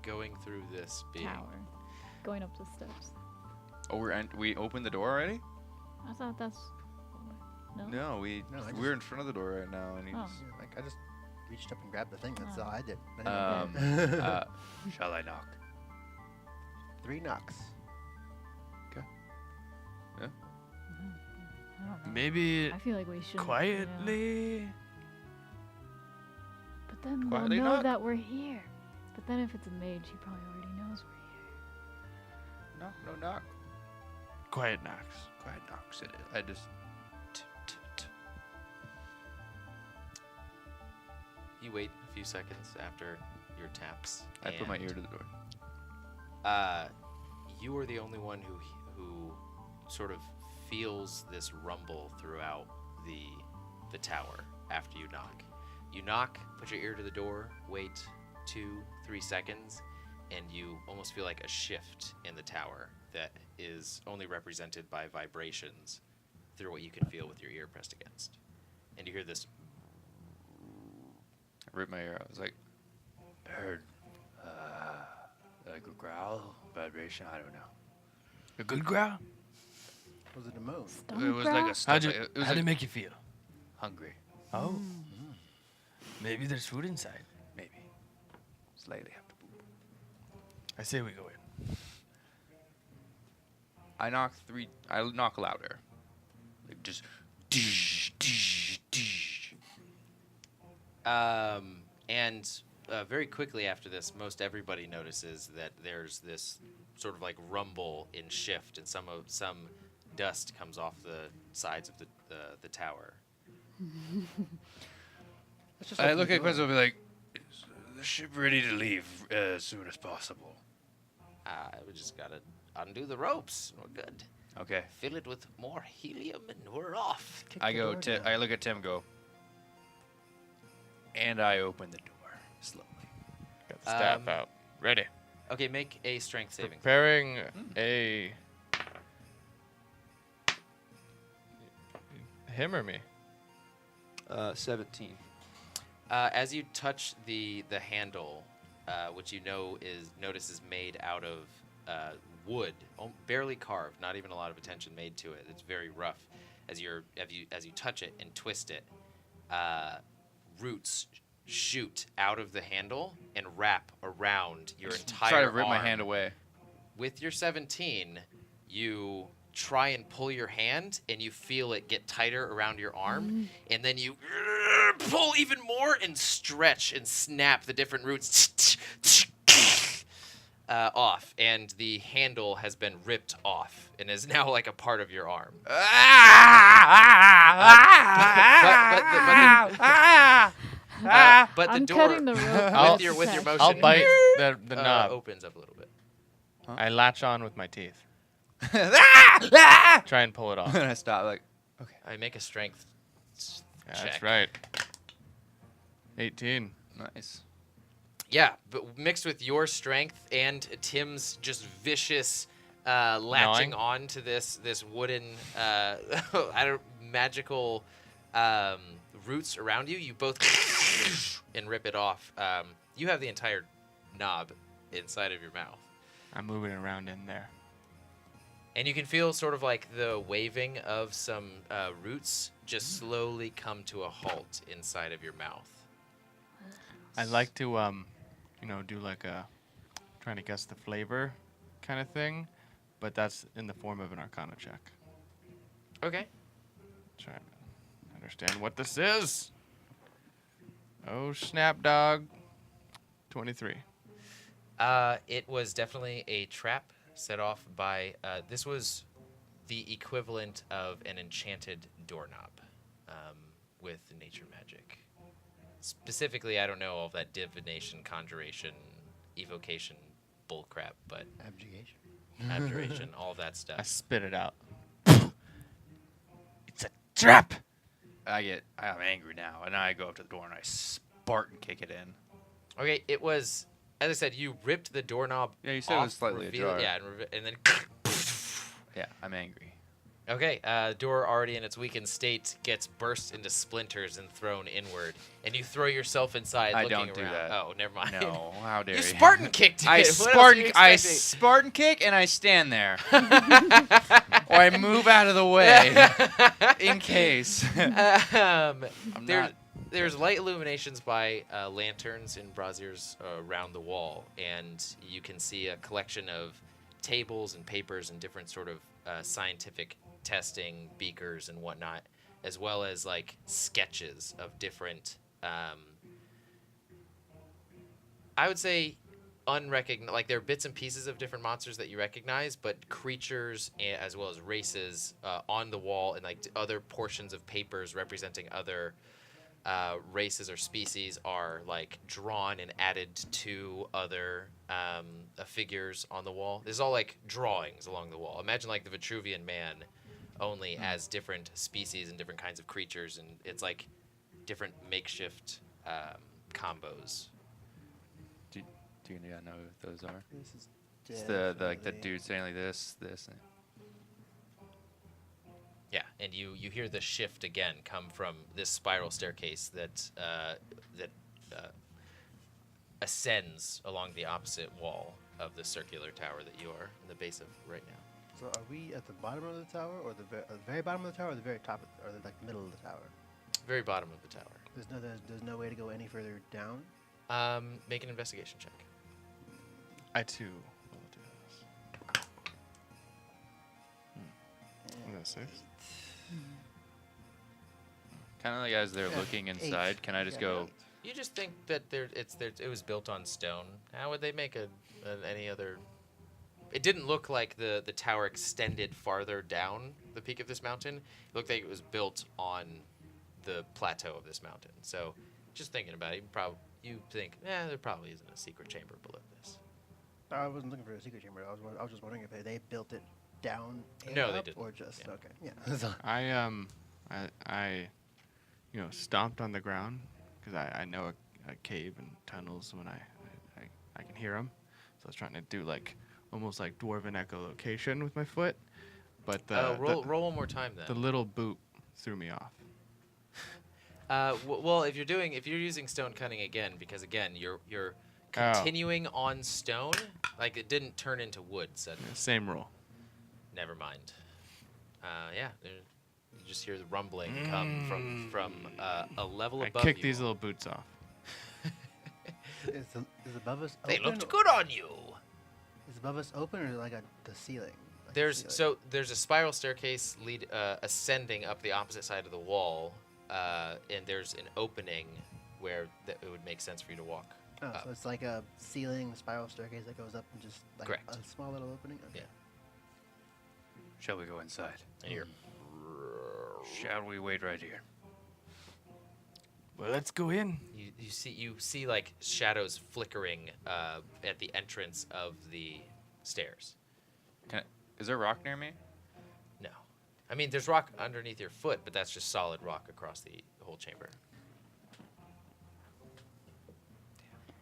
Speaker 1: Going through this
Speaker 4: this
Speaker 1: being.
Speaker 4: tower. Going up the steps.
Speaker 6: Oh, we opened the door already?
Speaker 4: I thought that's... No?
Speaker 6: No, we're in front of the door right now, and he's.
Speaker 4: Oh.
Speaker 3: Yeah, like I just reached up and grabbed the thing. That's
Speaker 4: Oh.
Speaker 3: all I did.
Speaker 9: Shall I knock?
Speaker 3: 3 knocks.
Speaker 4: I don't know.
Speaker 7: Maybe
Speaker 4: I feel like we should
Speaker 7: quietly.
Speaker 4: But then
Speaker 6: Quietly
Speaker 4: they'll know
Speaker 6: knock.
Speaker 4: that we're here. But then if it's a mage, he probably already knows we're here.
Speaker 6: No knock.
Speaker 7: Quiet knocks.
Speaker 6: Quiet knocks. I just.
Speaker 1: You wait a few seconds after your taps.
Speaker 6: I put my
Speaker 1: and,
Speaker 6: ear to the door.
Speaker 1: You are the only one who sort of feels this rumble throughout the tower after you knock. You knock, put your ear to the door, wait 2-3 seconds, and you almost feel like a shift in the tower that is only represented by vibrations through what you can feel with your ear pressed against. And you hear this.
Speaker 6: I ripped my ear out. I was like,
Speaker 9: Heard. Like a growl, vibration. I don't know.
Speaker 7: A good growl?
Speaker 3: Was it a moan?
Speaker 4: Stomach
Speaker 6: it was
Speaker 4: growl?
Speaker 6: like a
Speaker 7: How'd
Speaker 6: stomach.
Speaker 7: you,
Speaker 6: It was
Speaker 7: how'd
Speaker 6: like
Speaker 7: it make you feel?
Speaker 9: Hungry.
Speaker 7: Oh. Maybe there's food inside.
Speaker 9: Maybe. Slightly have to poop.
Speaker 7: I say we go in.
Speaker 6: I knock louder. Like just.
Speaker 1: And very quickly after this, most everybody notices that there's this sort of like rumble in shift, and some dust comes off the sides of the tower.
Speaker 3: Let's just
Speaker 6: I
Speaker 3: open
Speaker 6: look
Speaker 3: the
Speaker 6: at
Speaker 3: door.
Speaker 6: Quenxil and be like, "Is
Speaker 9: the ship ready to leave as soon as possible.
Speaker 8: We just gotta undo the ropes. We're good.
Speaker 6: Okay.
Speaker 8: Fill it with more helium and we're off.
Speaker 3: Kick
Speaker 6: I
Speaker 3: the
Speaker 6: go.
Speaker 3: door down.
Speaker 6: I look at Tim. Go. And I open the door slowly.
Speaker 5: Got the staff out. Ready.
Speaker 1: Okay, make a strength saving.
Speaker 5: Preparing a. Him or me?
Speaker 10: 17.
Speaker 1: As you touch the handle, which you notice is made out of wood, barely carved, not even a lot of attention made to it. It's very rough. As you touch it and twist it, roots shoot out of the handle and wrap around your entire
Speaker 6: Try to rip my
Speaker 1: arm.
Speaker 6: hand away.
Speaker 1: With your 17, you try and pull your hand, and you feel it get tighter around your arm, and then you pull even more and stretch and snap the different roots off, and the handle has been ripped off and is now like a part of your arm. But the
Speaker 4: I'm
Speaker 1: door
Speaker 4: cutting the rope
Speaker 1: with your motion
Speaker 5: I'll bite the knob.
Speaker 1: opens up a little bit.
Speaker 5: I latch on with my teeth. Try and pull it off.
Speaker 6: And I stop. Like,
Speaker 1: I make a strength check.
Speaker 5: That's right. 18.
Speaker 6: nice.
Speaker 1: Yeah, but mixed with your strength and Tim's just vicious latching
Speaker 5: Gnawing?
Speaker 1: on to this wooden magical roots around you, you both and rip it off. You have the entire knob inside of your mouth.
Speaker 5: I'm moving it around in there.
Speaker 1: And you can feel sort of like the waving of some roots just slowly come to a halt inside of your mouth.
Speaker 5: I'd like to, do like a trying to guess the flavor kind of thing, but that's in the form of an Arcana check.
Speaker 1: Okay.
Speaker 5: Trying to understand what this is. Oh, snap, dog. 23.
Speaker 1: It was definitely a trap set off by, this was the equivalent of an enchanted doorknob with nature magic. Specifically, I don't know all of that divination, conjuration, evocation bullcrap, but
Speaker 3: Abjuration.
Speaker 1: abjuration, all of that
Speaker 5: I
Speaker 1: stuff.
Speaker 5: spit it out. It's a trap!
Speaker 6: I'm angry now, and I go up to the door and I Spartan kick it in.
Speaker 1: Okay, it was, as I said, you ripped the doorknob
Speaker 6: Yeah, you said it was
Speaker 1: off,
Speaker 6: slightly
Speaker 1: revealed-
Speaker 6: ajar.
Speaker 1: Yeah, and then
Speaker 6: Yeah, I'm angry.
Speaker 1: okay, door already in its weakened state gets burst into splinters and thrown inward, and you throw yourself inside
Speaker 6: I
Speaker 1: looking
Speaker 6: don't do
Speaker 1: around.
Speaker 6: that.
Speaker 1: Oh, never mind.
Speaker 6: No, how dare
Speaker 1: You
Speaker 6: you?
Speaker 1: Spartan kicked it.
Speaker 6: I
Speaker 1: What else are you
Speaker 6: I
Speaker 1: expecting?
Speaker 6: Spartan kick and I stand there. Or I move out of the way in case.
Speaker 1: There's light illuminations by lanterns in braziers around the wall, and you can see a collection of tables and papers and different sort of scientific testing beakers and whatnot, as well as like sketches of different, I would say, unrecognized. Like there are bits and pieces of different monsters that you recognize, but creatures as well as races on the wall, and like other portions of papers representing other races or species are like drawn and added to other figures on the wall. There's all like drawings along the wall. Imagine like the Vitruvian Man, only as different species and different kinds of creatures, and it's like different makeshift combos.
Speaker 6: Do you know what those are?
Speaker 3: This is
Speaker 6: It's the
Speaker 3: definitely-
Speaker 6: dude saying like this. And
Speaker 1: Yeah, and you hear the shift again come from this spiral staircase that ascends along the opposite wall of the circular tower that you are in the base of right now.
Speaker 3: So are we at the bottom of the tower, or the very bottom of the tower, or the very top, or the like middle of the tower?
Speaker 1: Very bottom of the tower.
Speaker 3: There's no way to go any further down.
Speaker 1: Make an investigation check.
Speaker 5: I too will do this. I'm gonna 6.
Speaker 6: kind of like as they're
Speaker 3: Yeah,
Speaker 6: looking
Speaker 3: 8.
Speaker 6: inside, can I just
Speaker 3: Yeah,
Speaker 6: go?
Speaker 1: You just think that it was built on stone. How would they make any other? It didn't look like the tower extended farther down the peak of this mountain. It looked like it was built on the plateau of this mountain. So just thinking about it, you think, there probably isn't a secret chamber below this.
Speaker 3: I wasn't looking for a secret chamber. I was just wondering if they built it down and
Speaker 1: No, they
Speaker 3: up,
Speaker 1: didn't.
Speaker 3: or just
Speaker 1: Yeah.
Speaker 3: okay. Yeah.
Speaker 5: I stomped on the ground because I know a cave and tunnels when I can hear them. So I was trying to do like almost like dwarven echolocation with my foot, but
Speaker 1: roll one more time then.
Speaker 5: the little boot threw me off.
Speaker 1: Well, if you're using stone cutting again, because again you're continuing on stone, like it didn't turn into wood suddenly.
Speaker 5: Yeah, same roll.
Speaker 1: Never mind. You just hear the rumbling come from a level
Speaker 5: I
Speaker 1: above
Speaker 5: kicked
Speaker 1: you.
Speaker 5: these little boots off.
Speaker 3: Is above us
Speaker 8: They
Speaker 3: open?
Speaker 8: looked good on you.
Speaker 3: Is above us open or like the ceiling? Like the
Speaker 1: There's
Speaker 3: ceiling?
Speaker 1: there's a spiral staircase ascending up the opposite side of the wall, and there's an opening where it would make sense for you to walk.
Speaker 3: Oh,
Speaker 1: up.
Speaker 3: so it's like a ceiling spiral staircase that goes up and just like
Speaker 1: Correct.
Speaker 3: a small little opening. Okay.
Speaker 1: Yeah.
Speaker 9: Shall we go inside?
Speaker 1: And you're
Speaker 9: Shall we wait right here?
Speaker 7: Well, let's go in.
Speaker 1: you see like shadows flickering at the entrance of the stairs.
Speaker 6: Is there rock near me?
Speaker 1: No, I mean there's rock underneath your foot, but that's just solid rock across the whole chamber.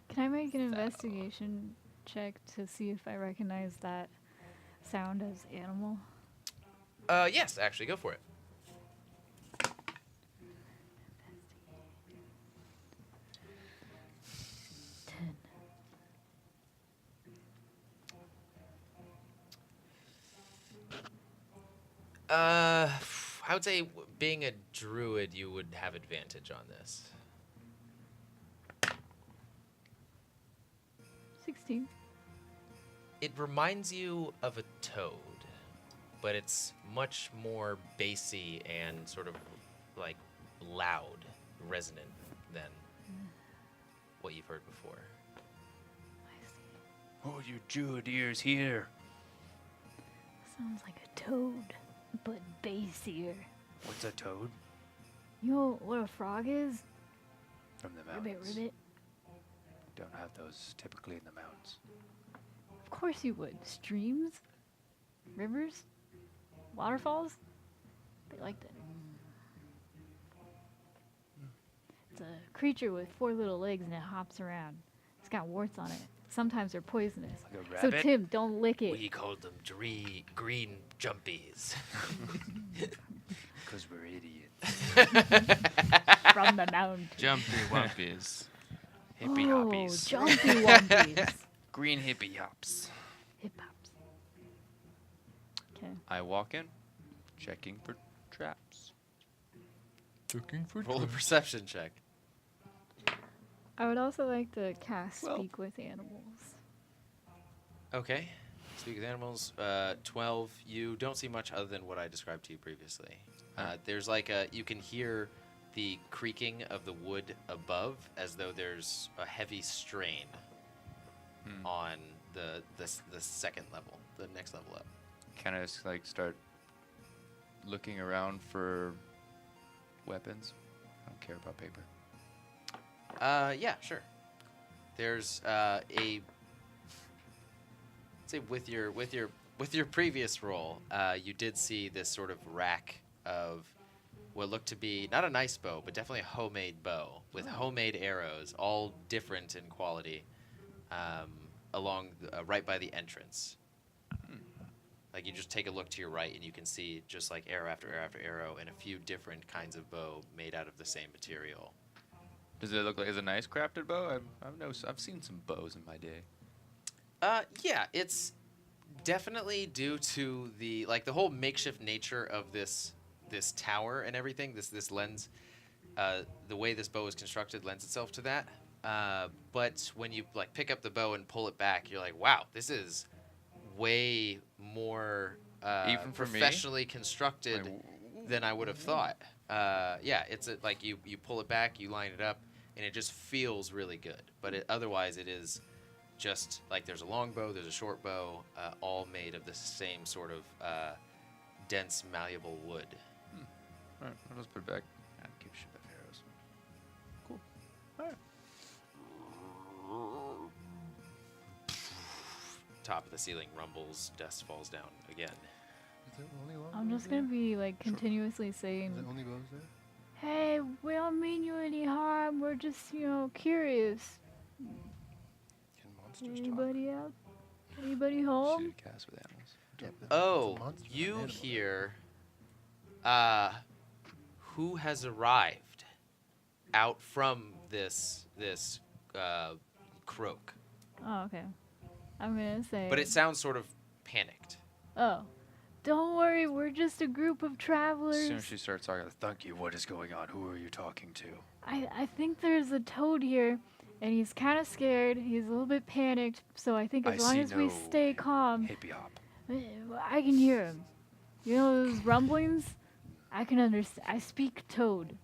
Speaker 4: Can I make an investigation check to see if I recognize that sound as animal?
Speaker 1: Yes, actually, go for it. I would say being a druid, you would have advantage on this.
Speaker 4: 16.
Speaker 1: It reminds you of a toad, but it's much more bassy and sort of like loud, resonant than what you've heard before.
Speaker 4: I see.
Speaker 9: Oh, you druid ears here.
Speaker 4: Sounds like a toad, but bassier.
Speaker 9: What's a toad?
Speaker 4: You know what a frog is?
Speaker 9: From the
Speaker 4: Ribbit,
Speaker 9: mountains.
Speaker 4: ribbit.
Speaker 9: Don't have those typically in the mountains.
Speaker 4: Of course you would. Streams, rivers, waterfalls. They like that. It's a creature with 4 little legs and it hops around. It's got warts on it. Sometimes they're poisonous.
Speaker 9: Like a
Speaker 4: So
Speaker 9: rabbit?
Speaker 4: Tim, don't lick it.
Speaker 1: We called them green jumpies.
Speaker 9: Because we're idiots.
Speaker 4: From the mountain.
Speaker 5: Jumpy wumpies.
Speaker 9: Hippie
Speaker 4: Oh,
Speaker 9: hoppies.
Speaker 4: jumpy wumpies.
Speaker 6: Green hippie hops.
Speaker 4: Hip hops. Okay.
Speaker 6: I walk in, checking for traps.
Speaker 5: Looking for
Speaker 1: Roll a perception check.
Speaker 4: I would also like to cast
Speaker 6: Well-
Speaker 4: Speak with Animals.
Speaker 1: Okay. Speak with animals. 12. You don't see much other than what I described to you previously. There's like you can hear the creaking of the wood above, as though there's a heavy strain on the second level, the next level up.
Speaker 6: Kind of like start looking around for weapons. I don't care about paper.
Speaker 1: Yeah, sure. There's a. Say with your previous roll, you did see this sort of rack of what looked to be not a nice bow, but definitely a homemade bow with homemade arrows, all different in quality, along right by the entrance. Like you just take a look to your right and you can see just like arrow after arrow after arrow and a few different kinds of bow made out of the same material.
Speaker 6: Does it look like it's a nice crafted bow? I've seen some bows in my day.
Speaker 1: Yeah, it's definitely due to the whole makeshift nature of this tower and everything. This lends, the way this bow is constructed lends itself to that. But when you like pick up the bow and pull it back, you're like, wow, this is way more
Speaker 6: Even for me?
Speaker 1: professionally constructed than I would have thought. Yeah, it's like you pull it back, you line it up, and it just feels really good. But otherwise, it is just like there's a long bow, there's a short bow, all made of the same sort of dense, malleable wood.
Speaker 6: All right, I'll just put it back. I don't give a shit about arrows. Cool.
Speaker 1: top of the ceiling rumbles, dust falls down again.
Speaker 3: Is there only one?
Speaker 4: I'm just gonna be like continuously
Speaker 3: Is
Speaker 4: saying,
Speaker 3: there only wolves there?
Speaker 4: "Hey, we don't mean you any harm. We're just, curious.
Speaker 3: Can monsters
Speaker 4: Anybody out? Anybody home?"
Speaker 2: Shoot cast with animals.
Speaker 3: talk? Yeah, but it's a
Speaker 1: Oh,
Speaker 3: monster, not an
Speaker 1: you
Speaker 3: animal.
Speaker 1: hear who has arrived out from this croak.
Speaker 4: Oh, okay. I'm gonna say.
Speaker 1: But it sounds sort of panicked.
Speaker 4: Oh, don't worry. We're just a group of
Speaker 2: As
Speaker 4: travelers.
Speaker 2: soon as she starts talking, thank you. What is going on? Who are you talking to?
Speaker 4: I think there's a toad here, and he's kind of scared. He's a little bit panicked. So I think
Speaker 2: I
Speaker 4: as long
Speaker 2: see
Speaker 4: as we
Speaker 2: no
Speaker 4: stay calm,
Speaker 2: Hippie hop.
Speaker 4: I can hear him. You know those rumblings? I can understand. I speak toad.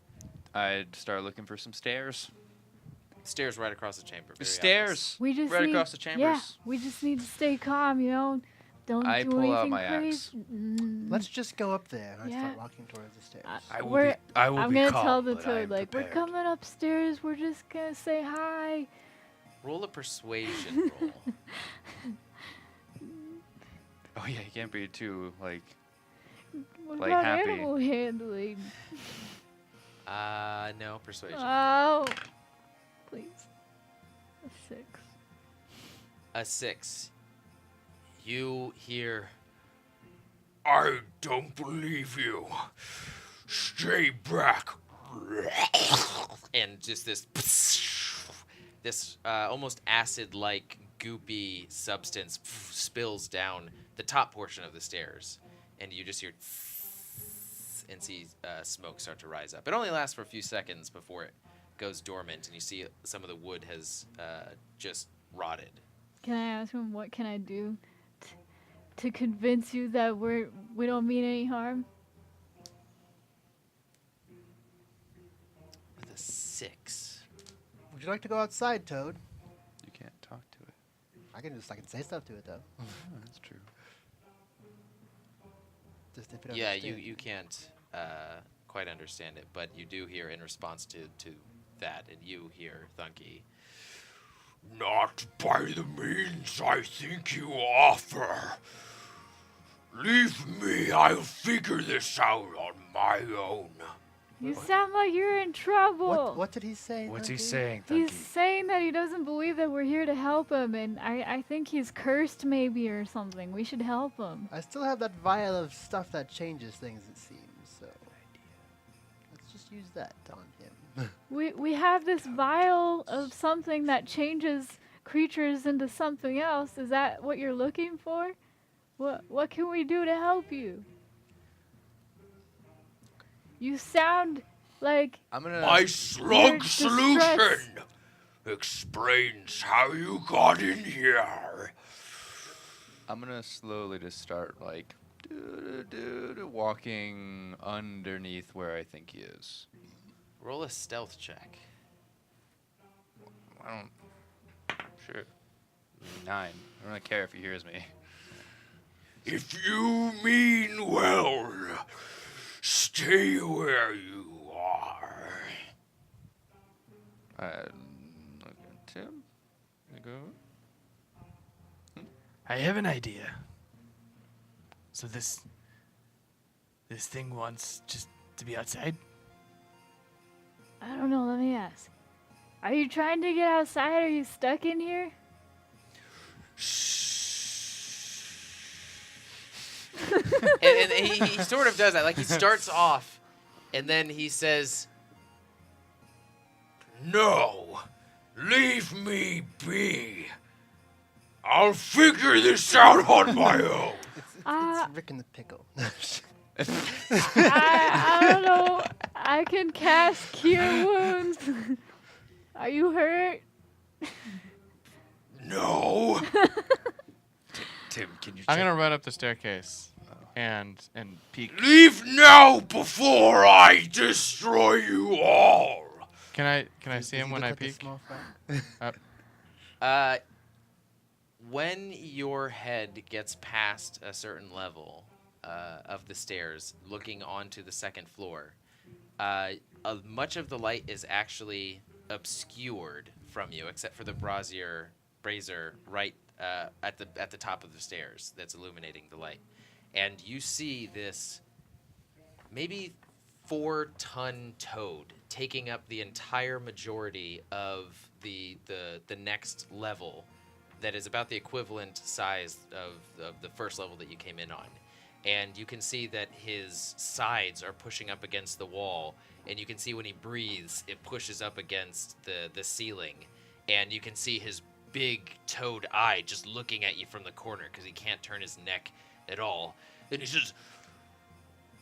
Speaker 2: I'd start looking for some stairs.
Speaker 1: Stairs right across the chamber. very
Speaker 2: Stairs.
Speaker 4: We just
Speaker 2: right
Speaker 4: need,
Speaker 2: across the chambers.
Speaker 4: Yeah, we just need to stay calm. Don't
Speaker 2: I
Speaker 4: do
Speaker 2: pull out
Speaker 4: anything
Speaker 2: my axe.
Speaker 4: crazy.
Speaker 3: Let's just go up there. And I
Speaker 4: Yeah.
Speaker 3: start walking towards the stairs.
Speaker 9: I will
Speaker 4: We're-
Speaker 9: be. I will
Speaker 4: I'm
Speaker 9: be
Speaker 4: gonna
Speaker 9: calm,
Speaker 4: tell the
Speaker 9: but I
Speaker 4: toad
Speaker 9: am
Speaker 4: like we're
Speaker 9: prepared.
Speaker 4: coming upstairs. We're just gonna say hi.
Speaker 1: Roll a persuasion roll.
Speaker 2: Oh yeah, you can't be too like.
Speaker 4: What
Speaker 2: Like
Speaker 4: about
Speaker 2: happy.
Speaker 4: animal handling?
Speaker 1: No, persuasion.
Speaker 4: Oh, please. A 6.
Speaker 1: A 6. You hear
Speaker 9: I don't believe you. Stay back.
Speaker 1: and just this almost acid-like goopy substance spills down the top portion of the stairs, and you just hear and see smoke start to rise up. It only lasts for a few seconds before it goes dormant, and you see some of the wood has just rotted.
Speaker 4: Can I ask him what can I do to convince you that we don't mean any harm?
Speaker 1: With a 6.
Speaker 3: Would you like to go outside, Toad?
Speaker 2: You can't talk to it.
Speaker 3: I can say stuff to it though.
Speaker 2: Oh, that's true.
Speaker 3: Just if it
Speaker 1: Yeah,
Speaker 3: understands.
Speaker 1: you can't quite understand it, but you do hear in response to that, and you hear Thunky.
Speaker 9: Not by the means I think you offer. Leave me. I'll figure this out on my own.
Speaker 4: You sound like you're in trouble.
Speaker 3: What did he say?
Speaker 9: What's he
Speaker 3: Thunky?
Speaker 9: saying,
Speaker 4: He's
Speaker 9: Thunky?
Speaker 4: saying that he doesn't believe that we're here to help him, and I think he's cursed maybe or something. We should help him.
Speaker 3: I still have that vial of stuff that changes things, it seems. So let's just use that on him.
Speaker 4: We have this vial of something that changes creatures into something else. Is that what you're looking for? What can we do to help you? You sound like
Speaker 2: I'm gonna.
Speaker 9: My
Speaker 4: You're
Speaker 9: slug
Speaker 4: distressed.
Speaker 9: solution explains how you got in here.
Speaker 2: I'm gonna slowly just start like walking underneath where I think he is.
Speaker 1: Roll a stealth check.
Speaker 2: I don't. Sure. 9. I don't really care if he hears me.
Speaker 9: If you mean well, stay where you are.
Speaker 2: Look at Tim. I go.
Speaker 7: I have an idea. So this thing wants just to be outside?
Speaker 4: I don't know. Let me ask. Are you trying to get outside? Are you stuck in here?
Speaker 1: and he sort of does that. Like, he starts off, and then he says,
Speaker 9: No, leave me be. I'll figure this out on my own.
Speaker 3: It's Rick and the Pickle.
Speaker 4: I don't know. I can cast Cure Wounds. Are you hurt?
Speaker 9: No.
Speaker 2: Tim, can you?
Speaker 5: I'm gonna run up the staircase and peek.
Speaker 9: Leave now before I destroy you all.
Speaker 5: Can I see him when I peek?
Speaker 1: when your head gets past a certain level of the stairs, looking onto the second floor, much of the light is actually obscured from you, except for the brazier right at the top of the stairs that's illuminating the light, and you see this maybe 4-ton toad taking up the entire majority of the next level, that is about the equivalent size of the first level that you came in on. And you can see that his sides are pushing up against the wall, and you can see when he breathes, it pushes up against the ceiling, and you can see his big toad eye just looking at you from the corner because he can't turn his neck at all. And he says,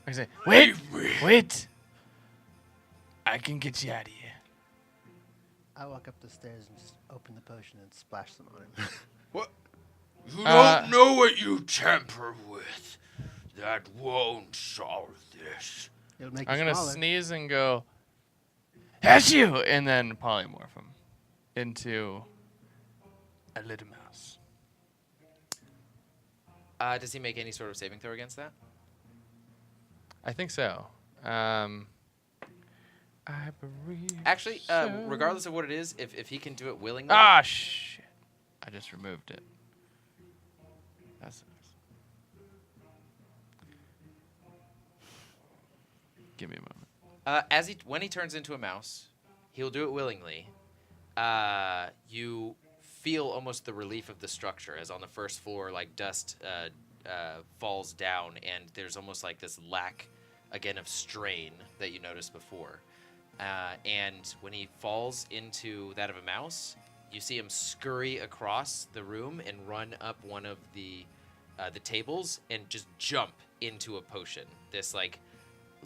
Speaker 7: I say, wait! I can get you out of here.
Speaker 3: I walk up the stairs and just open the potion and splash some on him.
Speaker 9: What? You don't know what you tamper with. That won't solve this.
Speaker 3: It'll make
Speaker 7: I'm
Speaker 3: you
Speaker 7: gonna
Speaker 3: smaller.
Speaker 7: sneeze and go, "Achoo!" and then polymorph him into a little mouse.
Speaker 1: does he make any sort of saving throw against that?
Speaker 7: I think so. I believe.
Speaker 1: Actually,
Speaker 7: so.
Speaker 1: regardless of what it is, if he can do it willingly.
Speaker 7: Ah, shit! I just removed it. That's. Give me a moment.
Speaker 1: When he turns into a mouse, he'll do it willingly. You feel almost the relief of the structure, as on the first floor, like dust falls down, and there's almost like this lack, again, of strain that you noticed before. And when he falls into that of a mouse, you see him scurry across the room and run up one of the tables and just jump into a potion. This like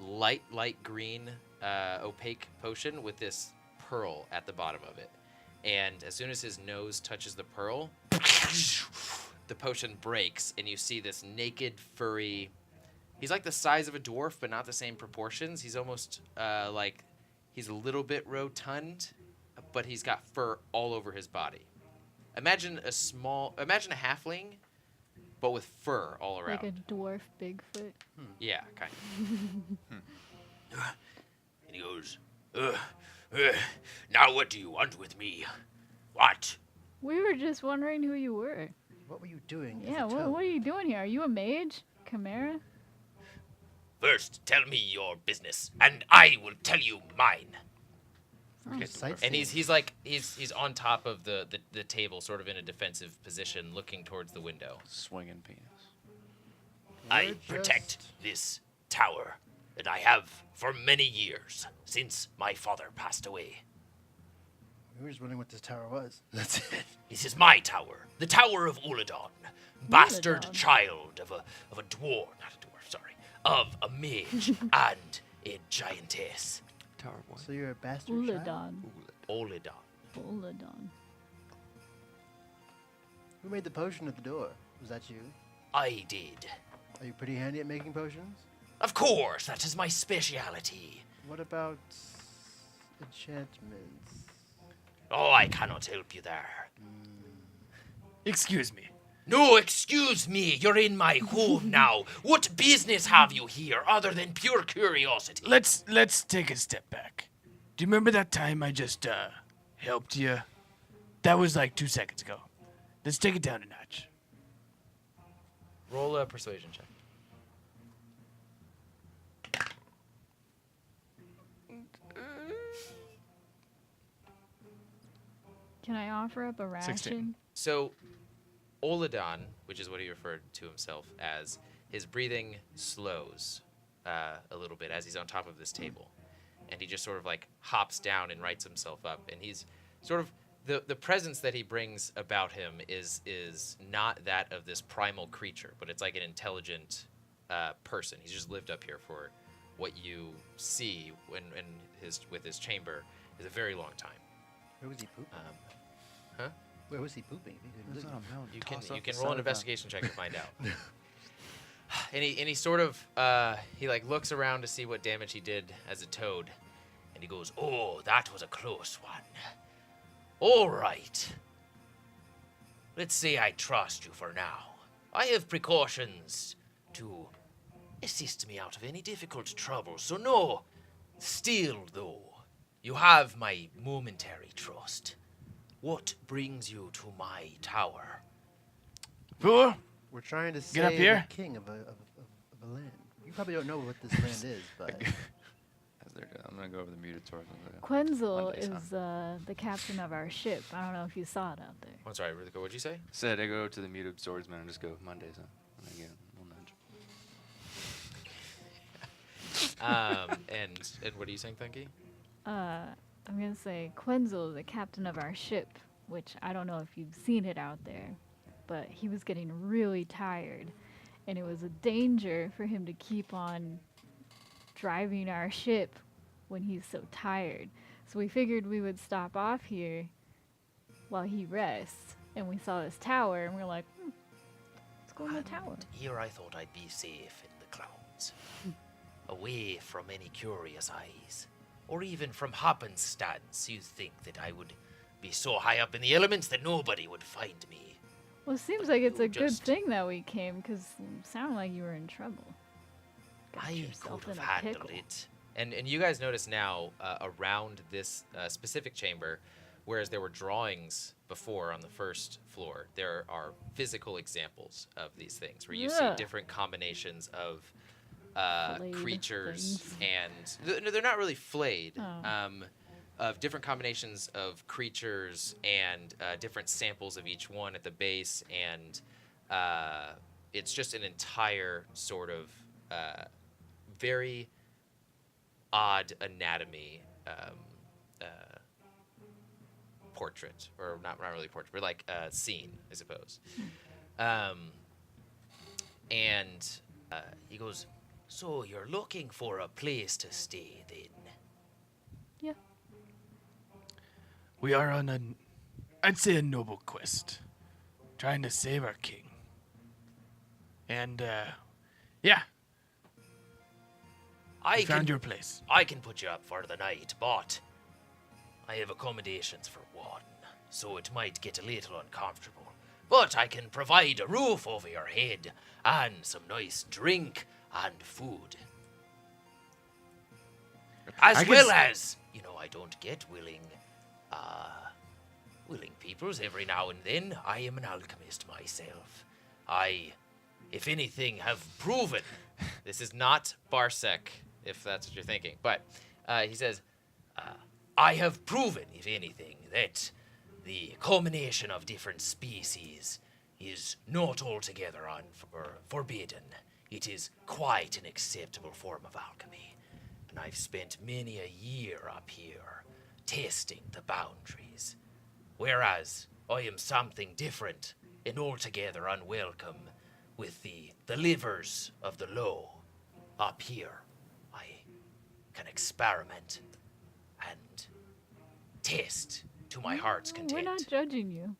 Speaker 1: light green opaque potion with this pearl at the bottom of it. And as soon as his nose touches the pearl, the potion breaks, and you see this naked, furry. He's like the size of a dwarf, but not the same proportions. He's almost like he's a little bit rotund, but he's got fur all over his body. Imagine a halfling, but with fur all around.
Speaker 4: Like a dwarf Bigfoot.
Speaker 1: Yeah, kind of.
Speaker 9: And he goes, now what do you want with me? What?
Speaker 4: We were just wondering who you were.
Speaker 3: What were you doing? as
Speaker 4: Yeah,
Speaker 3: a
Speaker 4: what
Speaker 3: toad?
Speaker 4: are you doing here? Are you a mage? Chimera?
Speaker 8: First, tell me your business, and I will tell you mine.
Speaker 3: Forget sightseeing.
Speaker 1: And he's on top of the table, sort of in a defensive position, looking towards the window.
Speaker 6: Swinging penis.
Speaker 8: I protect this tower, and I have for many years, since my father passed away.
Speaker 3: We were just wondering what this tower was. That's it.
Speaker 8: This is my tower, the Tower of Uladon, bastard
Speaker 4: Uladon.
Speaker 8: child of a dwarf, not a dwarf, sorry, of a mage and a giantess.
Speaker 6: Tower boy.
Speaker 3: So you're a bastard child?
Speaker 4: Uladon.
Speaker 1: Oladon.
Speaker 4: Uladon.
Speaker 3: Who made the potion at the door? Was that you?
Speaker 8: I did.
Speaker 3: Are you pretty handy at making potions?
Speaker 8: Of course, that is my speciality.
Speaker 3: What about enchantments?
Speaker 8: Oh, I cannot help you there.
Speaker 7: Excuse me.
Speaker 8: No, excuse me, you're in my home now. What business have you here other than pure curiosity?
Speaker 7: Let's take a step back. Do you remember that time I just helped you? That was like 2 seconds ago. Let's take it down a notch.
Speaker 1: Roll a persuasion check.
Speaker 4: Can I offer up a ration?
Speaker 7: 16.
Speaker 1: So, Oladon, which is what he referred to himself as, his breathing slows a little bit as he's on top of this table. And he just sort of like hops down and rights himself up. And he's sort of, the presence that he brings about him is not that of this primal creature, but it's like an intelligent person. He's just lived up here for what you see with his chamber is a very long time.
Speaker 3: Where was he pooping?
Speaker 1: Huh?
Speaker 3: Where was he pooping? He didn't leave.
Speaker 1: You can roll an investigation check to find out. And he sort of he like looks around to see what damage he did as a toad, and he goes,
Speaker 8: Oh, that was a close one. All right. Let's say I trust you for now. I have precautions to assist me out of any difficult trouble, so no. Still, though, you have my momentary trust. What brings you to my tower?
Speaker 7: Fool!
Speaker 3: We're trying to
Speaker 7: Get up
Speaker 3: save
Speaker 7: here.
Speaker 3: the king of a land. You probably don't know what this land is, but
Speaker 6: As they're I'm gonna go over the muted swordsman.
Speaker 4: Quenxil
Speaker 6: Monday,
Speaker 4: is the captain of our ship. I don't know if you saw it out there.
Speaker 1: I'm sorry, what'd you say?
Speaker 6: Said I go to the muted swordsman and just go Mondays. Huh? And I get a little nudge.
Speaker 1: And what are you saying, Thanky?
Speaker 4: I'm gonna say Quenxil is the captain of our ship, which I don't know if you've seen it out there, but he was getting really tired, and it was a danger for him to keep on driving our ship when he's so tired. So we figured we would stop off here while he rests, and we saw this tower, and we were like, let's go in the tower.
Speaker 8: And here I thought I'd be safe in the clouds, away from any curious eyes, or even from happenstance. You think that I would be so high up in the elements that nobody would find me?
Speaker 4: Well, it seems
Speaker 8: But
Speaker 4: like it's
Speaker 8: you
Speaker 4: a good
Speaker 8: just-
Speaker 4: thing that we came, because it sounded like you were in trouble. Got
Speaker 8: I
Speaker 4: yourself
Speaker 8: could have
Speaker 4: in a
Speaker 8: handled
Speaker 4: pickle.
Speaker 8: it.
Speaker 1: And you guys notice now around this specific chamber, whereas there were drawings before on the first floor, there are physical examples of these things where you see
Speaker 4: Yeah.
Speaker 1: different combinations of
Speaker 4: Flayed
Speaker 1: creatures
Speaker 4: things.
Speaker 1: and they're not really flayed.
Speaker 4: Oh.
Speaker 1: Of different combinations of creatures and different samples of each one at the base, and it's just an entire sort of very odd anatomy portrait, or not really portrait, but like scene, I suppose. And
Speaker 8: He goes, so you're looking for a place to stay then?
Speaker 4: Yeah.
Speaker 7: We are on I'd say a noble quest, trying to save our king. And, yeah,
Speaker 8: I
Speaker 7: we found
Speaker 8: can,
Speaker 7: your place.
Speaker 8: I can put you up for the night, but I have accommodations for one, so it might get a little uncomfortable. But I can provide a roof over your head and some nice drink and food. As
Speaker 7: I can
Speaker 8: well
Speaker 7: s-
Speaker 8: as, I don't get willing peoples every now and then. I am an alchemist myself. I, if anything, have proven.
Speaker 1: this is not Barsec, if that's what you're thinking. But he says,
Speaker 8: I have proven, if anything, that the culmination of different species is not altogether forbidden. It is quite an acceptable form of alchemy, and I've spent many a year up here testing the boundaries. Whereas I am something different and altogether unwelcome with the livers of the low. Up here, I can experiment and test to my heart's content.
Speaker 4: We're not judging you.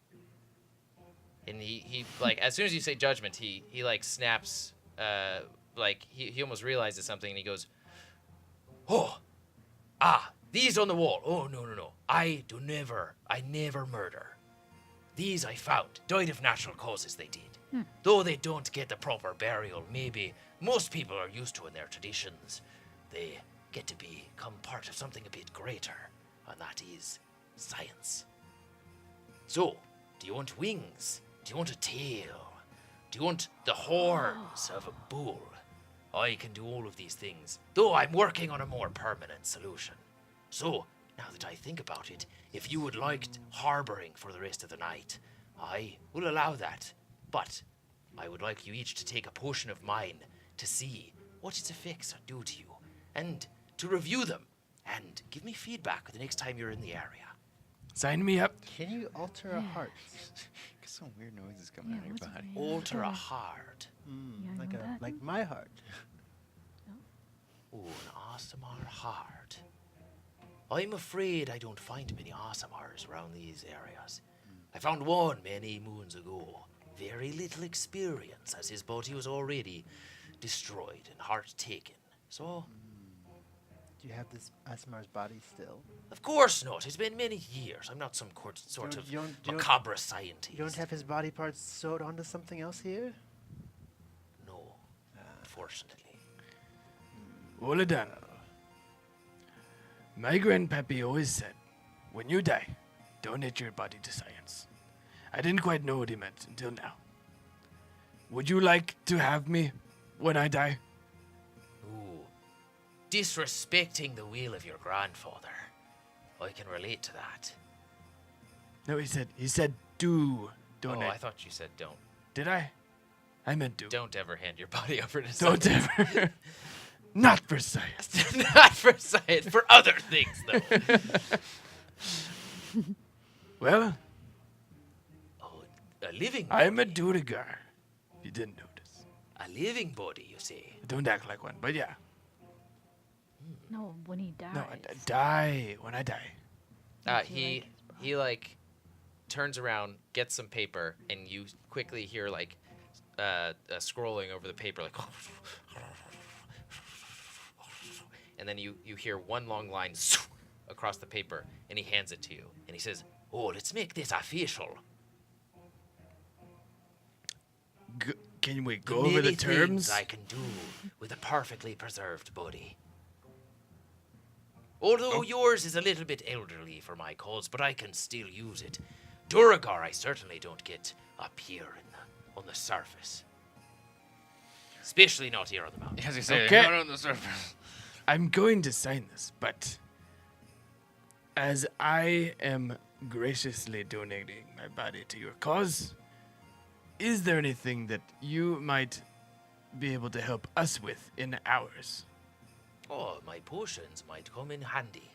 Speaker 1: and he like, as soon as you say judgment, he like snaps, like he almost realizes something, and he goes,
Speaker 8: These on the wall. Oh, no. I never murder. These I found. Died of natural causes, they did. Though they don't get the proper burial, maybe most people are used to in their traditions. They get to become part of something a bit greater, and that is science. So, do you want wings? Do you want a tail? Do you want the horns of a bull? I can do all of these things, though I'm working on a more permanent solution. So, now that I think about it, if you would like harboring for the rest of the night, I will allow that. But I would like you each to take a portion of mine to see what its effects do to you, and to review them, and give me feedback the next time you're in the area.
Speaker 7: Sign me up.
Speaker 3: can you alter a heart?
Speaker 6: Some weird noises coming out of
Speaker 4: what's
Speaker 6: your body.
Speaker 4: weird?
Speaker 8: Alter a
Speaker 4: Okay.
Speaker 8: heart.
Speaker 4: Yeah, I
Speaker 3: like
Speaker 4: know that.
Speaker 3: like my heart.
Speaker 8: Ooh, an Aasimar heart. I'm afraid I don't find many Aasimars around these areas. I found one many moons ago. Very little experience, as his body was already destroyed and heart taken. So,
Speaker 3: Do you have this Asimar's body still?
Speaker 8: of course not. It's been many years. I'm not some sort
Speaker 3: don't-
Speaker 8: of
Speaker 3: you don't-
Speaker 8: macabre scientist.
Speaker 3: You don't have his body parts sewed onto something else here?
Speaker 8: No, unfortunately.
Speaker 7: All done. My grandpappy always said, when you die, donate your body to science. I didn't quite know what he meant until now. Would you like to have me when I die?
Speaker 8: Ooh. Disrespecting the will of your grandfather. I can relate to that.
Speaker 7: No, he said do donate.
Speaker 1: Oh, I thought you said don't.
Speaker 7: Did I? I meant do.
Speaker 1: Don't ever hand your body over to
Speaker 7: Don't
Speaker 1: science.
Speaker 7: ever. Not for science.
Speaker 1: Not for science, for other things, though.
Speaker 7: Well,
Speaker 8: Oh, a living
Speaker 7: I am a
Speaker 8: body.
Speaker 7: Duergar. If you didn't notice.
Speaker 8: A living body, you say?
Speaker 7: Don't act like one, but yeah.
Speaker 4: No, when he dies.
Speaker 7: No, I die when I die.
Speaker 4: Would you
Speaker 1: He
Speaker 4: like his body?
Speaker 1: he like turns around, gets some paper, and you quickly hear like scrolling over the paper, like, and then you hear one long line across the paper, and he hands it to you, and he says,
Speaker 8: Oh, let's make this official.
Speaker 7: Can we
Speaker 8: The
Speaker 7: go over the
Speaker 8: many
Speaker 7: terms?
Speaker 8: things I can do with a perfectly preserved body. Although yours is a little bit elderly for my cause, but I can still use it. Duragar, I certainly don't get up here on the surface. Especially not here on the mountain.
Speaker 6: As you say,
Speaker 7: Okay.
Speaker 6: not on the surface.
Speaker 7: I'm going to sign this, but as I am graciously donating my body to your cause, is there anything that you might be able to help us with in ours?
Speaker 8: Oh, my potions might come in handy.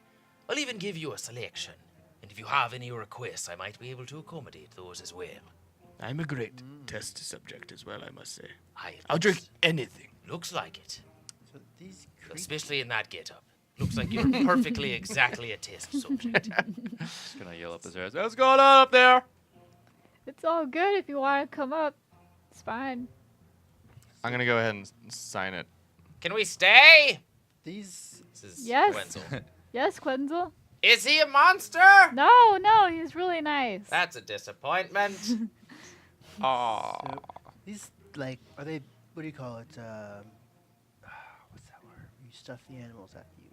Speaker 8: I'll even give you a selection. And if you have any requests, I might be able to accommodate those as well.
Speaker 7: I'm a great test subject as well, I must say.
Speaker 8: Aye,
Speaker 7: I'll drink anything.
Speaker 8: Looks like it.
Speaker 3: So these creatures.
Speaker 8: Especially in that getup. Looks like you're perfectly exactly a test subject.
Speaker 6: Just gonna yell up his ears. What's going on up there?
Speaker 4: It's all good if you want to come up. It's fine.
Speaker 5: I'm gonna go ahead and sign it.
Speaker 1: "Can we stay?"
Speaker 3: These.
Speaker 1: This is
Speaker 4: Yes.
Speaker 1: Quenxil.
Speaker 4: Yes, Quenxil?
Speaker 1: Is he a monster?
Speaker 4: No, he's really nice.
Speaker 1: That's a disappointment.
Speaker 3: So these like are they? What do you call it? What's that word? You stuff the animals at you.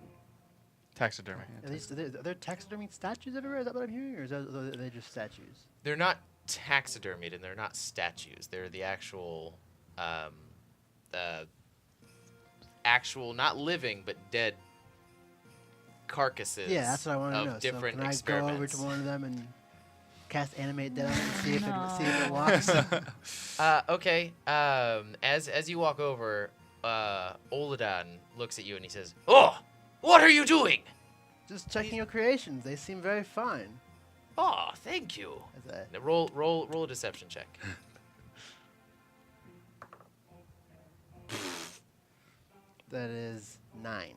Speaker 5: Taxidermy.
Speaker 3: Are there taxidermy statues everywhere? Is that what I'm hearing, or are they just statues?
Speaker 1: They're not taxidermied and they're not statues. They're the actual, actual not living but dead carcasses.
Speaker 3: Yeah, that's what I want to
Speaker 1: of
Speaker 3: know.
Speaker 1: different
Speaker 3: so can
Speaker 1: experiments.
Speaker 3: I go over to one of them and cast animate dead on it and see if
Speaker 4: No.
Speaker 3: it walks?
Speaker 1: Okay. As you walk over, Oladan looks at you and he says,
Speaker 8: Oh, what are you doing?
Speaker 3: Just checking your creations. They seem very fine.
Speaker 8: Oh, thank you.
Speaker 3: As I,
Speaker 1: Now roll a deception check.
Speaker 3: that is 9.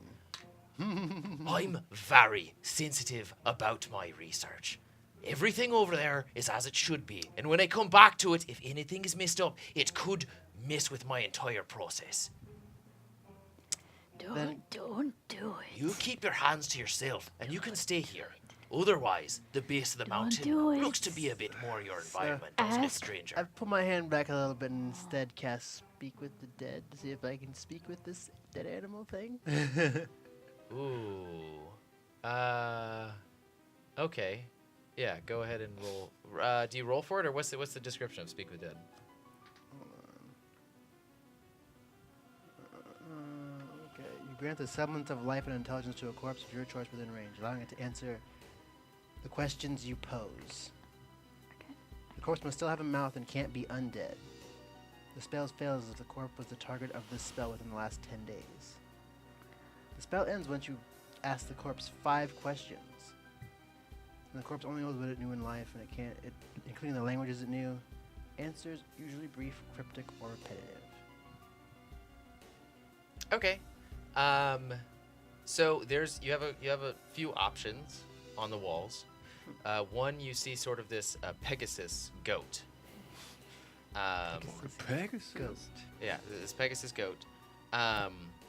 Speaker 8: I'm very sensitive about my research. Everything over there is as it should be, and when I come back to it, if anything is messed up, it could mess with my entire process.
Speaker 3: Then-
Speaker 4: Don't do it.
Speaker 8: You keep your hands to yourself, and you can stay here. Otherwise, the base of the
Speaker 4: Don't
Speaker 8: mountain
Speaker 4: do it.
Speaker 8: looks to be a bit more your environment, doesn't it,
Speaker 4: Ask-
Speaker 8: stranger?
Speaker 3: I've put my hand back a little bit and instead cast Speak with the Dead to see if I can speak with this dead animal thing.
Speaker 1: Ooh. Okay. Yeah, go ahead and roll. Do you roll for it, or what's the description of Speak with Dead?
Speaker 3: Okay. You grant the semblance of life and intelligence to a corpse of your choice within range, allowing it to answer the questions you pose.
Speaker 4: Okay.
Speaker 3: The corpse must still have a mouth and can't be undead. The spell fails if the corpse was the target of this spell within the last 10 days. The spell ends once you ask the corpse 5 questions. And the corpse only knows what it knew in life, and it can't, including the languages it knew. Answers usually brief, cryptic, or repetitive.
Speaker 1: Okay. So you have a few options on the walls. One, you see sort of this Pegasus goat.
Speaker 2: Pegasus.
Speaker 1: Yeah, this Pegasus goat.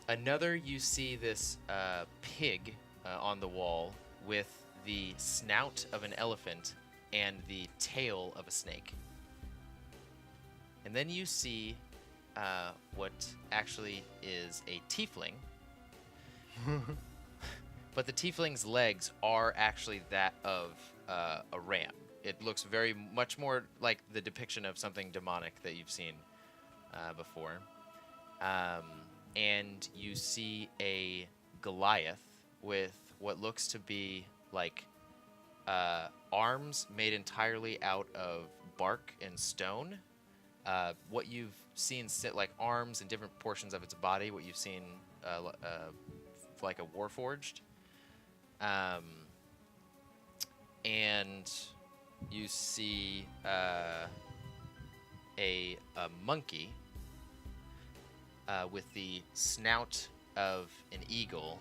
Speaker 1: Another, you see this pig on the wall with the snout of an elephant and the tail of a snake. And then you see what actually is a tiefling. But the tiefling's legs are actually that of a ram. It looks very much more like the depiction of something demonic that you've seen. before. And you see a Goliath with what looks to be like arms made entirely out of bark and stone. What you've seen like arms and different portions of its body, what you've seen like a warforged. And you see a monkey with the snout of an eagle,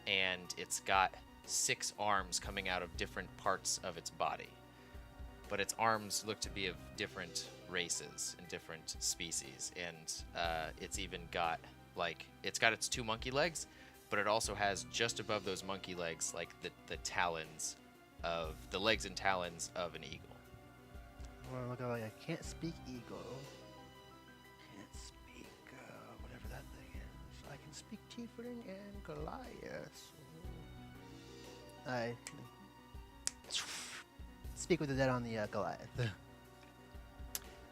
Speaker 1: and it's got 6 arms coming out of different parts of its body. But its arms look to be of different races and different species, and it's even got it's got its 2 monkey legs, but it also has just above those monkey legs like the talons of the legs and talons of an eagle.
Speaker 3: Well, look, I can't speak eagle. Can't speak whatever that thing is. I can speak tiefling and Goliath. I speak with the dead on the Goliath.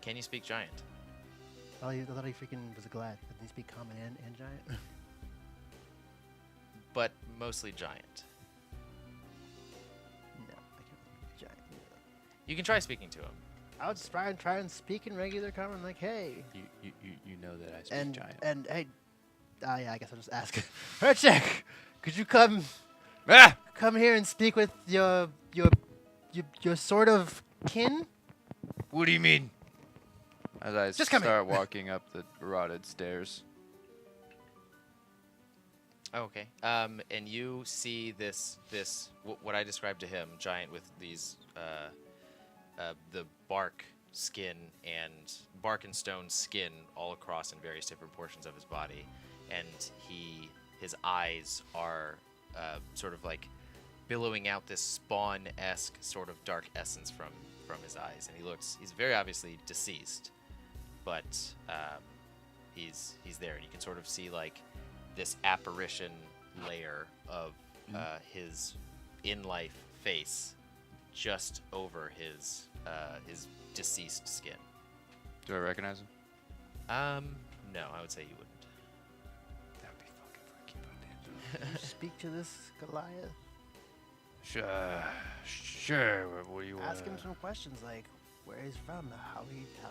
Speaker 1: Can you speak giant?
Speaker 3: I thought he freaking was a Goliath. Did he speak common and giant?
Speaker 1: But mostly giant.
Speaker 3: No, I can't speak giant.
Speaker 1: You can try speaking to him.
Speaker 3: I would try and speak in regular common, like, hey.
Speaker 6: You know that I speak giant.
Speaker 3: And hey, yeah, I guess I'll just ask. Hercheck, could you come here and speak with your sort of kin?
Speaker 7: What do you mean?
Speaker 2: As I
Speaker 3: Just come
Speaker 2: start walking up the rotted stairs.
Speaker 1: Okay. And you see this what I described to him, giant with these the bark and stone skin all across in various different portions of his body, and his eyes are sort of like billowing out this spawn-esque sort of dark essence from his eyes, and he's very obviously deceased, but he's there, and you can sort of see like this apparition layer of his in-life face just over his deceased skin.
Speaker 2: Do I recognize him?
Speaker 1: No, I would say you wouldn't.
Speaker 2: That would be fucking freaky, but
Speaker 3: Can you speak to this Goliath?
Speaker 7: Sure. What do you want?
Speaker 3: Ask him some questions like where he's from, how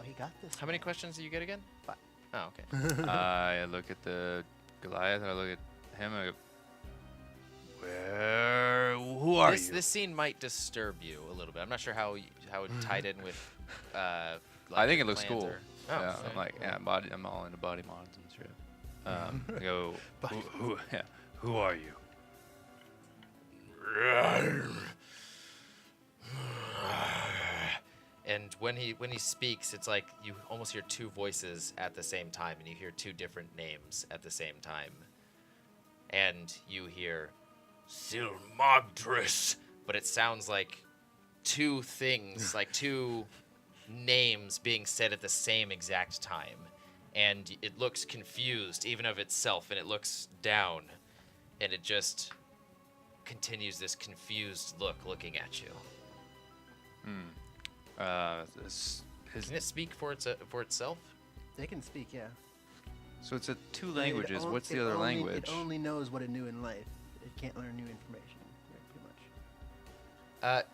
Speaker 3: he got this.
Speaker 1: How many
Speaker 3: far.
Speaker 1: questions do you get again?
Speaker 3: 5.
Speaker 1: Oh, okay.
Speaker 2: I look at the Goliath, and I look at him, and I go,
Speaker 7: Who are you?
Speaker 1: This scene might disturb you a little bit. I'm not sure how it tied in with.
Speaker 2: I
Speaker 1: like
Speaker 2: think
Speaker 1: your
Speaker 2: it looks
Speaker 1: plans
Speaker 2: cool.
Speaker 1: or-
Speaker 2: Yeah,
Speaker 1: Oh,
Speaker 2: I'm like, I'm all into body mods and shit. I go, who are you?
Speaker 1: And when he speaks, it's like you almost hear 2 voices at the same time, and you hear 2 different names at the same time. And you hear Silmagdris, but it sounds like 2 things, like 2 names being said at the same exact time. And it looks confused, even of itself, and it looks down, and it just continues this confused look looking at you. Can it speak for itself?
Speaker 3: They can speak, yeah.
Speaker 2: So it's 2 languages. What's the other language?
Speaker 3: It only knows what it knew in life. It can't learn new information, pretty much.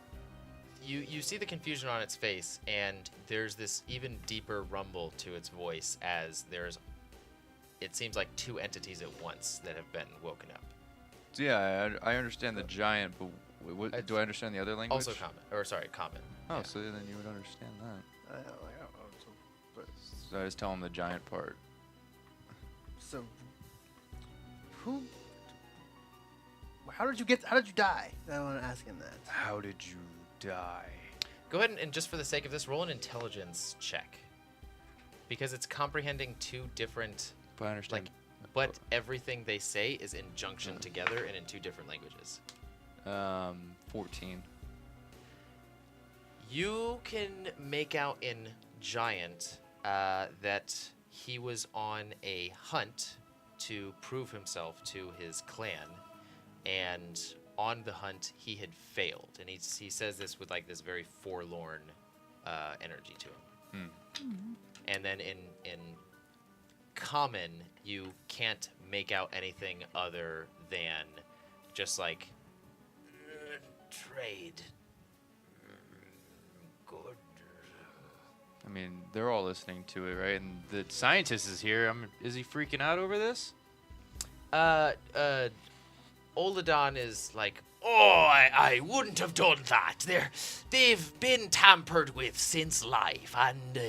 Speaker 1: You see the confusion on its face, and there's this even deeper rumble to its voice as it seems like 2 entities at once that have been woken up.
Speaker 2: So yeah, I understand the giant, but do I understand the other language?
Speaker 1: Also common.
Speaker 2: Oh,
Speaker 1: Yeah.
Speaker 2: so then you would understand that.
Speaker 3: I don't know, but
Speaker 2: So I just tell him the giant part.
Speaker 3: so how did you die? I want to ask him that.
Speaker 2: How did you die?
Speaker 1: Go ahead and just for the sake of this, roll an intelligence check. Because it's comprehending 2 different,
Speaker 2: But I understand.
Speaker 1: but everything they say is in junction together and in 2 different languages.
Speaker 2: 14.
Speaker 1: You can make out in Giant that he was on a hunt to prove himself to his clan, and on the hunt he had failed, and he says this with like this very forlorn energy to him. and then in common, you can't make out anything other than just like trade. Good.
Speaker 6: I mean, they're all listening to it, right? And the scientist is here. Is he freaking out over this?
Speaker 1: Oladon is like, oh, I wouldn't have done that. They've been tampered with since life, and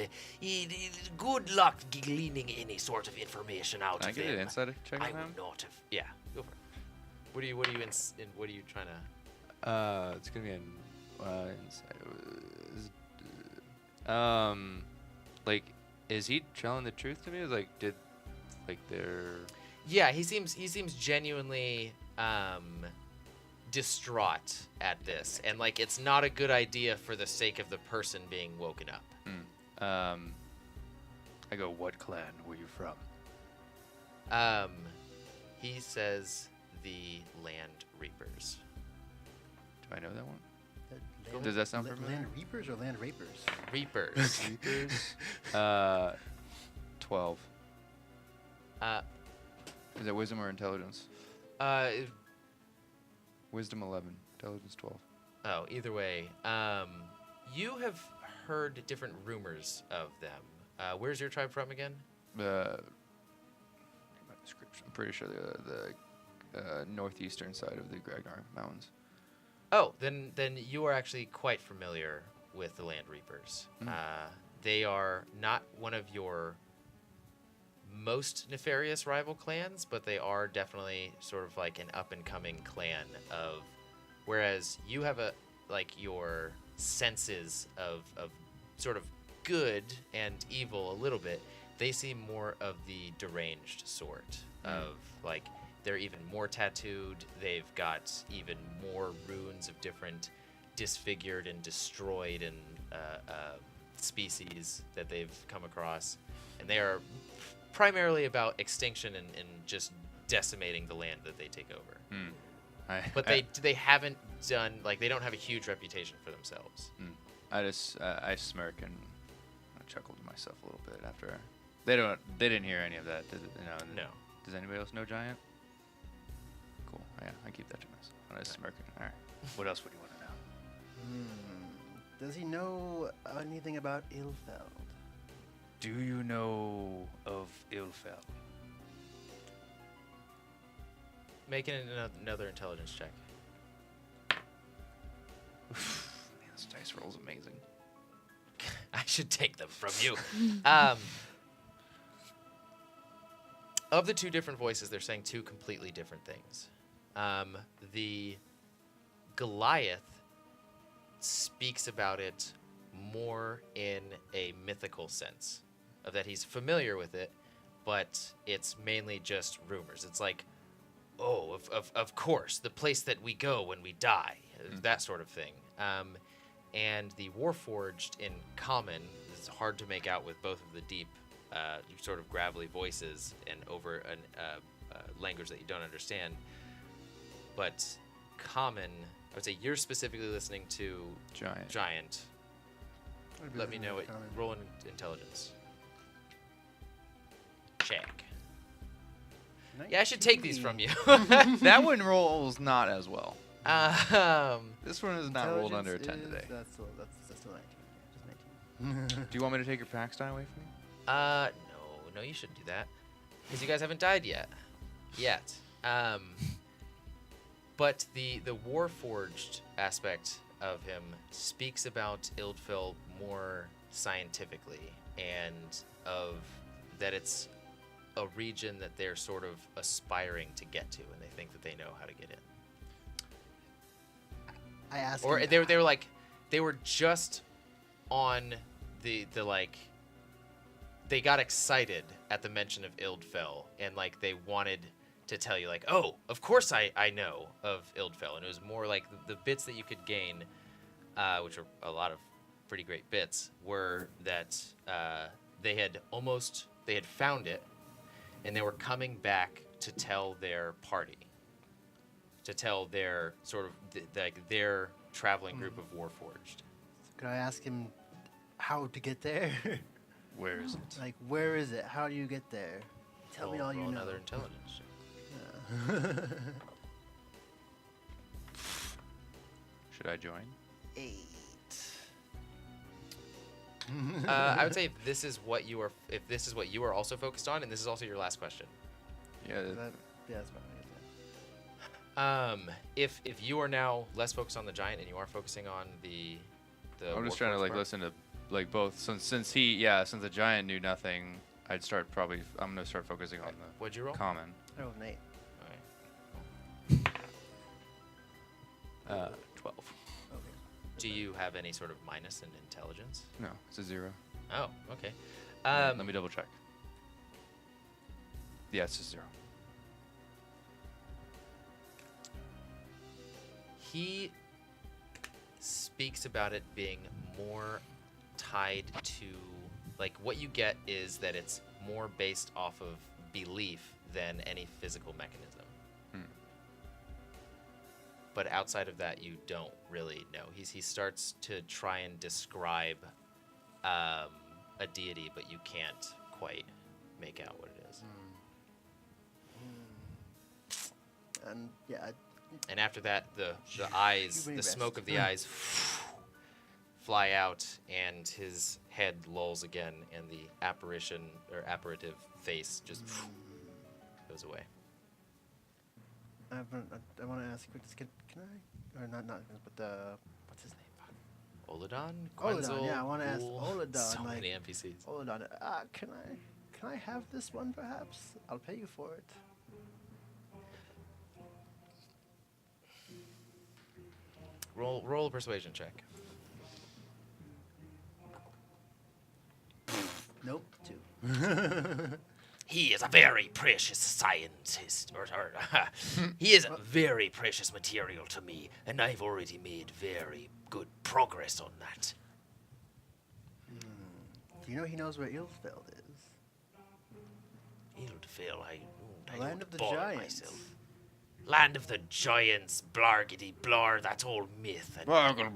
Speaker 1: good luck gleaning any sort of information out
Speaker 6: Can I
Speaker 1: of
Speaker 6: get
Speaker 1: him.
Speaker 6: an insight check
Speaker 1: I
Speaker 6: on him?
Speaker 1: would not have. Yeah, go for it. What are you trying to?
Speaker 6: It's gonna be an insight. Like, is he telling the truth to me? Like, they're.
Speaker 1: Yeah, he seems genuinely distraught at this, and like it's not a good idea for the sake of the person being woken up.
Speaker 6: I go, what clan were you from?
Speaker 1: He says the Land Reapers.
Speaker 6: Do I know that one?
Speaker 3: Land-
Speaker 6: Does that sound familiar?
Speaker 3: Land Reapers or Land Rapers?
Speaker 1: Reapers.
Speaker 6: Reapers? 12. Is that wisdom or intelligence? Wisdom 11, intelligence 12.
Speaker 1: Oh, either way. You have heard different rumors of them. Where's your tribe from again?
Speaker 6: My description. I'm pretty sure the northeastern side of the Gragnar Mountains.
Speaker 1: Oh, then you are actually quite familiar with the Land Reapers. They are not one of your most nefarious rival clans, but they are definitely sort of like an up-and-coming clan of, whereas you have your senses of sort of good and evil a little bit, they seem more of the deranged sort of like they're even more tattooed, they've got even more runes of different disfigured and destroyed and species that they've come across, and they are primarily about extinction and just decimating the land that they take over. But they haven't done, like, they don't have a huge reputation for themselves.
Speaker 6: I smirk and I chuckle to myself a little bit after. They didn't hear any of that.
Speaker 1: No.
Speaker 6: Does anybody else know Giant? Cool. Yeah, I keep that to myself. And I smirk. All right. What else would you want to know?
Speaker 3: Does he know anything about Ild Fjell?
Speaker 6: Do you know of Ild Fjell?
Speaker 1: Making another intelligence check.
Speaker 6: Man, this dice roll's amazing.
Speaker 1: I should take them from you. Of the two different voices, they're saying two completely different things. The Goliath speaks about it more in a mythical sense, of that he's familiar with it, but it's mainly just rumors. It's like, oh, of course, the place that we go when we die, that sort of thing. And the Warforged in common is hard to make out with both of the deep, sort of gravelly voices and over a language that you don't understand. But common, I would say you're specifically listening to Giant. Let me know it. Roll an intelligence. Check. Yeah, I should take these from you.
Speaker 2: That one rolls not as well.
Speaker 1: Um,
Speaker 2: This one is not rolled under a 10 today.
Speaker 3: That's still 19. Yeah, just 19.
Speaker 2: Do you want me to take your pack die away from you?
Speaker 1: no, you shouldn't do that, because you guys haven't died yet. But the Warforged aspect of him speaks about Ild Fjell more scientifically, and of that it's a region that they're sort of aspiring to get to, and they think that they know how to get in.
Speaker 3: I asked
Speaker 1: Or
Speaker 3: him,
Speaker 1: they were just on the like, they got excited at the mention of Ild Fjell, and like they wanted to tell you like, oh, of course I know of Ild Fjell, and it was more like the bits that you could gain, which are a lot of pretty great bits, were that they had found it, and they were coming back to tell their party, to tell their sort of their traveling group of Warforged.
Speaker 3: Could I ask him how to get there?
Speaker 2: where is it?
Speaker 3: Like, where is it? How do you get there? Tell me all you
Speaker 1: Roll
Speaker 3: know.
Speaker 1: another intelligence check.
Speaker 2: Should I join?
Speaker 3: 8.
Speaker 1: I would say if this is what you are also focused on, and this is also your last question.
Speaker 2: Yeah.
Speaker 3: That's fine.
Speaker 1: If you are now less focused on the giant and you are focusing on the
Speaker 2: I'm just trying to
Speaker 1: Warforged
Speaker 2: like
Speaker 1: part,
Speaker 2: listen to like both. Since the giant knew nothing, I'm gonna start focusing on the
Speaker 1: What'd you roll?
Speaker 2: common.
Speaker 3: I rolled an 8.
Speaker 1: All right.
Speaker 2: 12.
Speaker 3: Okay.
Speaker 1: Do you have any sort of minus in intelligence?
Speaker 2: No, it's a 0.
Speaker 1: Oh, okay.
Speaker 2: Let me double check. Yeah, it's a 0.
Speaker 1: He speaks about it being more tied to, like, what you get is that it's more based off of belief than any physical mechanism. But outside of that, you don't really know. He starts to try and describe a deity, but you can't quite make out what it is.
Speaker 3: And yeah,
Speaker 1: And after that, the eyes,
Speaker 3: may
Speaker 1: the
Speaker 3: rest.
Speaker 1: smoke of the eyes fly out, and his head lolls again, and the apparition or apparitive face just goes away.
Speaker 3: I want to ask you, can I? Or not, but what's his name?
Speaker 1: Oladon?
Speaker 3: Oladon,
Speaker 1: Quenxil,
Speaker 3: yeah, I want to ask
Speaker 1: Ghoul,
Speaker 3: Oladon.
Speaker 1: So
Speaker 3: like,
Speaker 1: many NPCs.
Speaker 3: Oladon, can I have this one perhaps? I'll pay you for it.
Speaker 1: Roll a persuasion check.
Speaker 3: Nope, 2.
Speaker 8: He is a very precious scientist, or he is a very precious material to me, and I've already made very good progress on that.
Speaker 3: Do you know he knows where Ild Fjell is?
Speaker 8: Ild Fjell, I
Speaker 3: Land
Speaker 8: don't
Speaker 3: of the
Speaker 8: bother
Speaker 3: Giants.
Speaker 8: myself. Land of the Giants, blargity blar, that's all myth. And,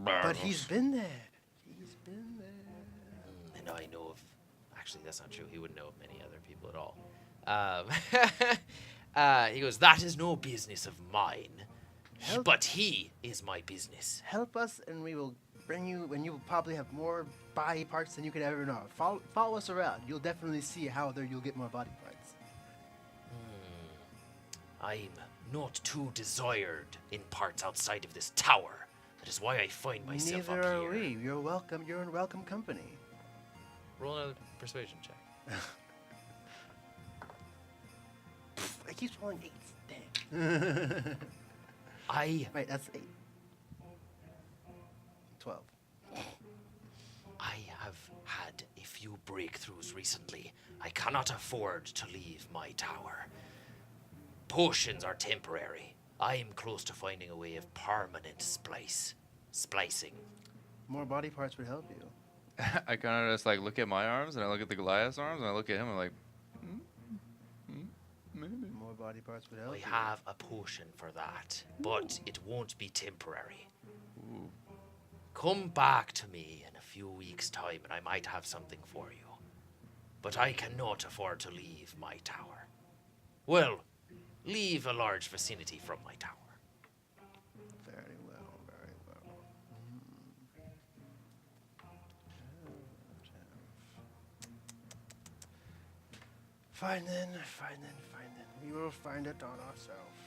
Speaker 3: But he's been there. He's been there.
Speaker 8: and I know of.
Speaker 1: Actually, that's not true. He wouldn't know of many other people at all.
Speaker 8: He goes, that is no business of mine,
Speaker 3: Help.
Speaker 8: but he is my business.
Speaker 3: Help us, and we will bring you. And you will probably have more body parts than you could ever know. Follow us around. You'll definitely see how there you'll get more body parts.
Speaker 8: I'm not too desired in parts outside of this tower. That is why I find myself
Speaker 3: Neither
Speaker 8: up
Speaker 3: are
Speaker 8: here.
Speaker 3: we. You're welcome. You're in welcome company.
Speaker 1: Roll another persuasion check.
Speaker 3: I keep rolling 8s. Dang.
Speaker 8: I
Speaker 3: Wait, that's 8. 12.
Speaker 8: I have had a few breakthroughs recently. I cannot afford to leave my tower. Potions are temporary. I am close to finding a way of permanent splicing.
Speaker 3: More body parts would help you.
Speaker 2: I kind of just like look at my arms and I look at the Goliath's arms and I look at him and I'm like, maybe.
Speaker 3: More body parts would help
Speaker 8: I
Speaker 3: you.
Speaker 8: have a potion for that, but it won't be temporary.
Speaker 2: Ooh.
Speaker 8: Come back to me in a few weeks' time and I might have something for you. But I cannot afford to leave my tower. Well, leave a large vicinity from my tower.
Speaker 3: Very well, very well. Fine then. We will find it on ourselves.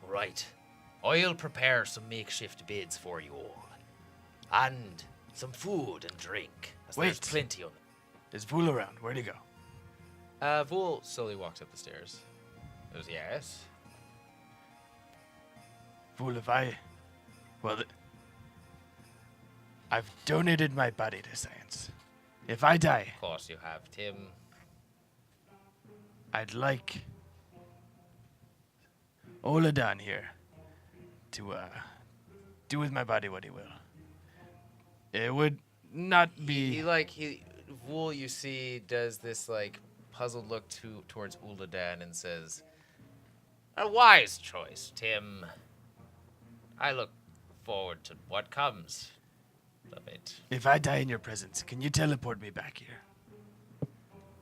Speaker 8: Right. I'll prepare some makeshift beds for you all. And some food and drink. As there's
Speaker 7: Wait.
Speaker 8: plenty of them.
Speaker 7: Is Vool around? Where'd he go?
Speaker 1: Vul slowly walks up the stairs. Goes, yes.
Speaker 7: Vool, if I... Well, I've donated my body to science. If I die,
Speaker 1: Of course you have, Tim.
Speaker 7: I'd like Oladon here to do with my body what he will. It would not be...
Speaker 1: Vul, you see, does this, like, puzzled look towards Uladan and says,
Speaker 8: A wise choice, Tim. I look forward to what comes.
Speaker 1: Love it.
Speaker 7: If I die in your presence, can you teleport me back here?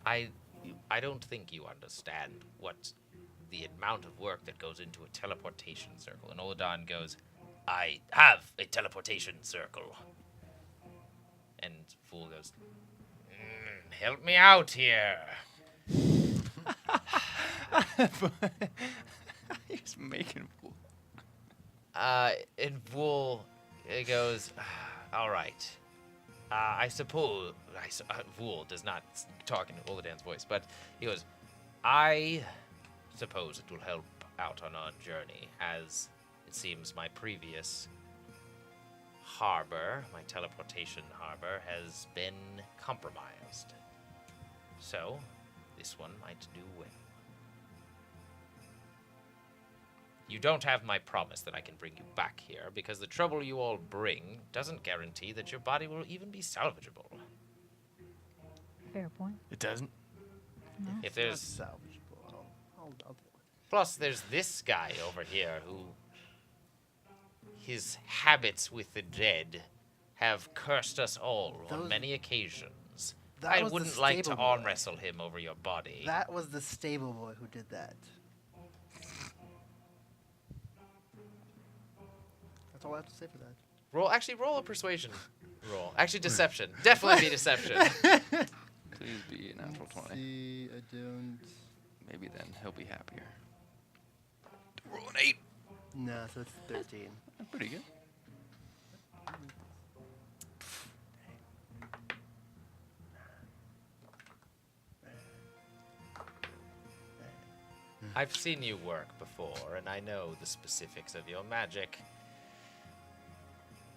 Speaker 1: I don't think you understand what the amount of work that goes into a teleportation circle. And Oladan goes, I have a teleportation circle. And Fool goes, help me out here.
Speaker 2: He's making fool.
Speaker 1: And Fool goes, all right. I suppose Fool does not talk in Oladan's voice, but he goes, I suppose it will help out on our journey, as it seems my previous harbor, my teleportation harbor, has been compromised. So, this one might do well. You don't have my promise that I can bring you back here, because the trouble you all bring doesn't guarantee that your body will even be salvageable.
Speaker 4: Fair point.
Speaker 7: It doesn't.
Speaker 4: No.
Speaker 1: If there's
Speaker 3: salvageable. I'll do it.
Speaker 1: Plus, there's this guy over here who his habits with the dead have cursed us all on
Speaker 3: Those-
Speaker 1: many occasions.
Speaker 3: That
Speaker 1: I
Speaker 3: was the
Speaker 1: wouldn't like to
Speaker 3: stable
Speaker 1: arm
Speaker 3: boy.
Speaker 1: wrestle him over your body.
Speaker 3: That was the stable boy who did that. That's all I have to say for that.
Speaker 1: Roll a persuasion roll. Actually, deception. Definitely be deception.
Speaker 2: Please be a natural 20.
Speaker 3: See, I don't.
Speaker 2: Maybe then he'll be happier.
Speaker 6: Roll an 8.
Speaker 3: No, so it's 13.
Speaker 2: Pretty good.
Speaker 1: I've seen you work before, and I know the specifics of your magic.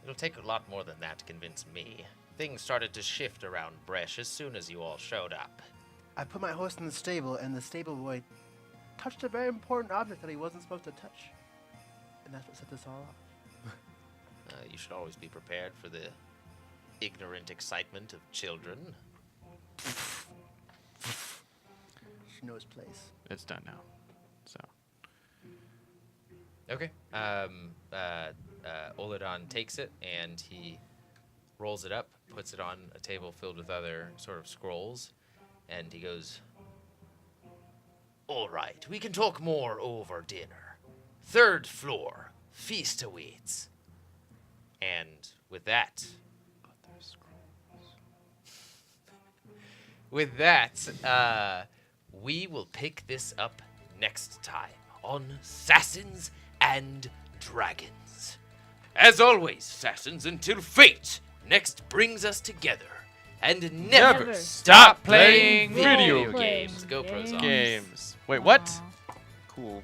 Speaker 1: It'll take a lot more than that to convince me. Things started to shift around Bresh as soon as you all showed up.
Speaker 3: I put my horse in the stable, and the stable boy touched a very important object that he wasn't supposed to touch. And that's what set this all off.
Speaker 1: You should always be prepared for the ignorant excitement of children.
Speaker 3: She knows place.
Speaker 5: It's done now. So
Speaker 1: Okay. Oladan takes it and he rolls it up, puts it on a table filled with other sort of scrolls, and he goes, all right, we can talk more over dinner. 3rd floor, feast awaits. And with that, we will pick this up next time on SASANS and Dragons. As always, SASANS, until fate next brings us together. And never
Speaker 4: Never
Speaker 1: stop
Speaker 5: playing
Speaker 1: playing
Speaker 5: video
Speaker 1: games. Go Prozon.
Speaker 5: games. Wait, what?
Speaker 4: Aw.
Speaker 2: Cool.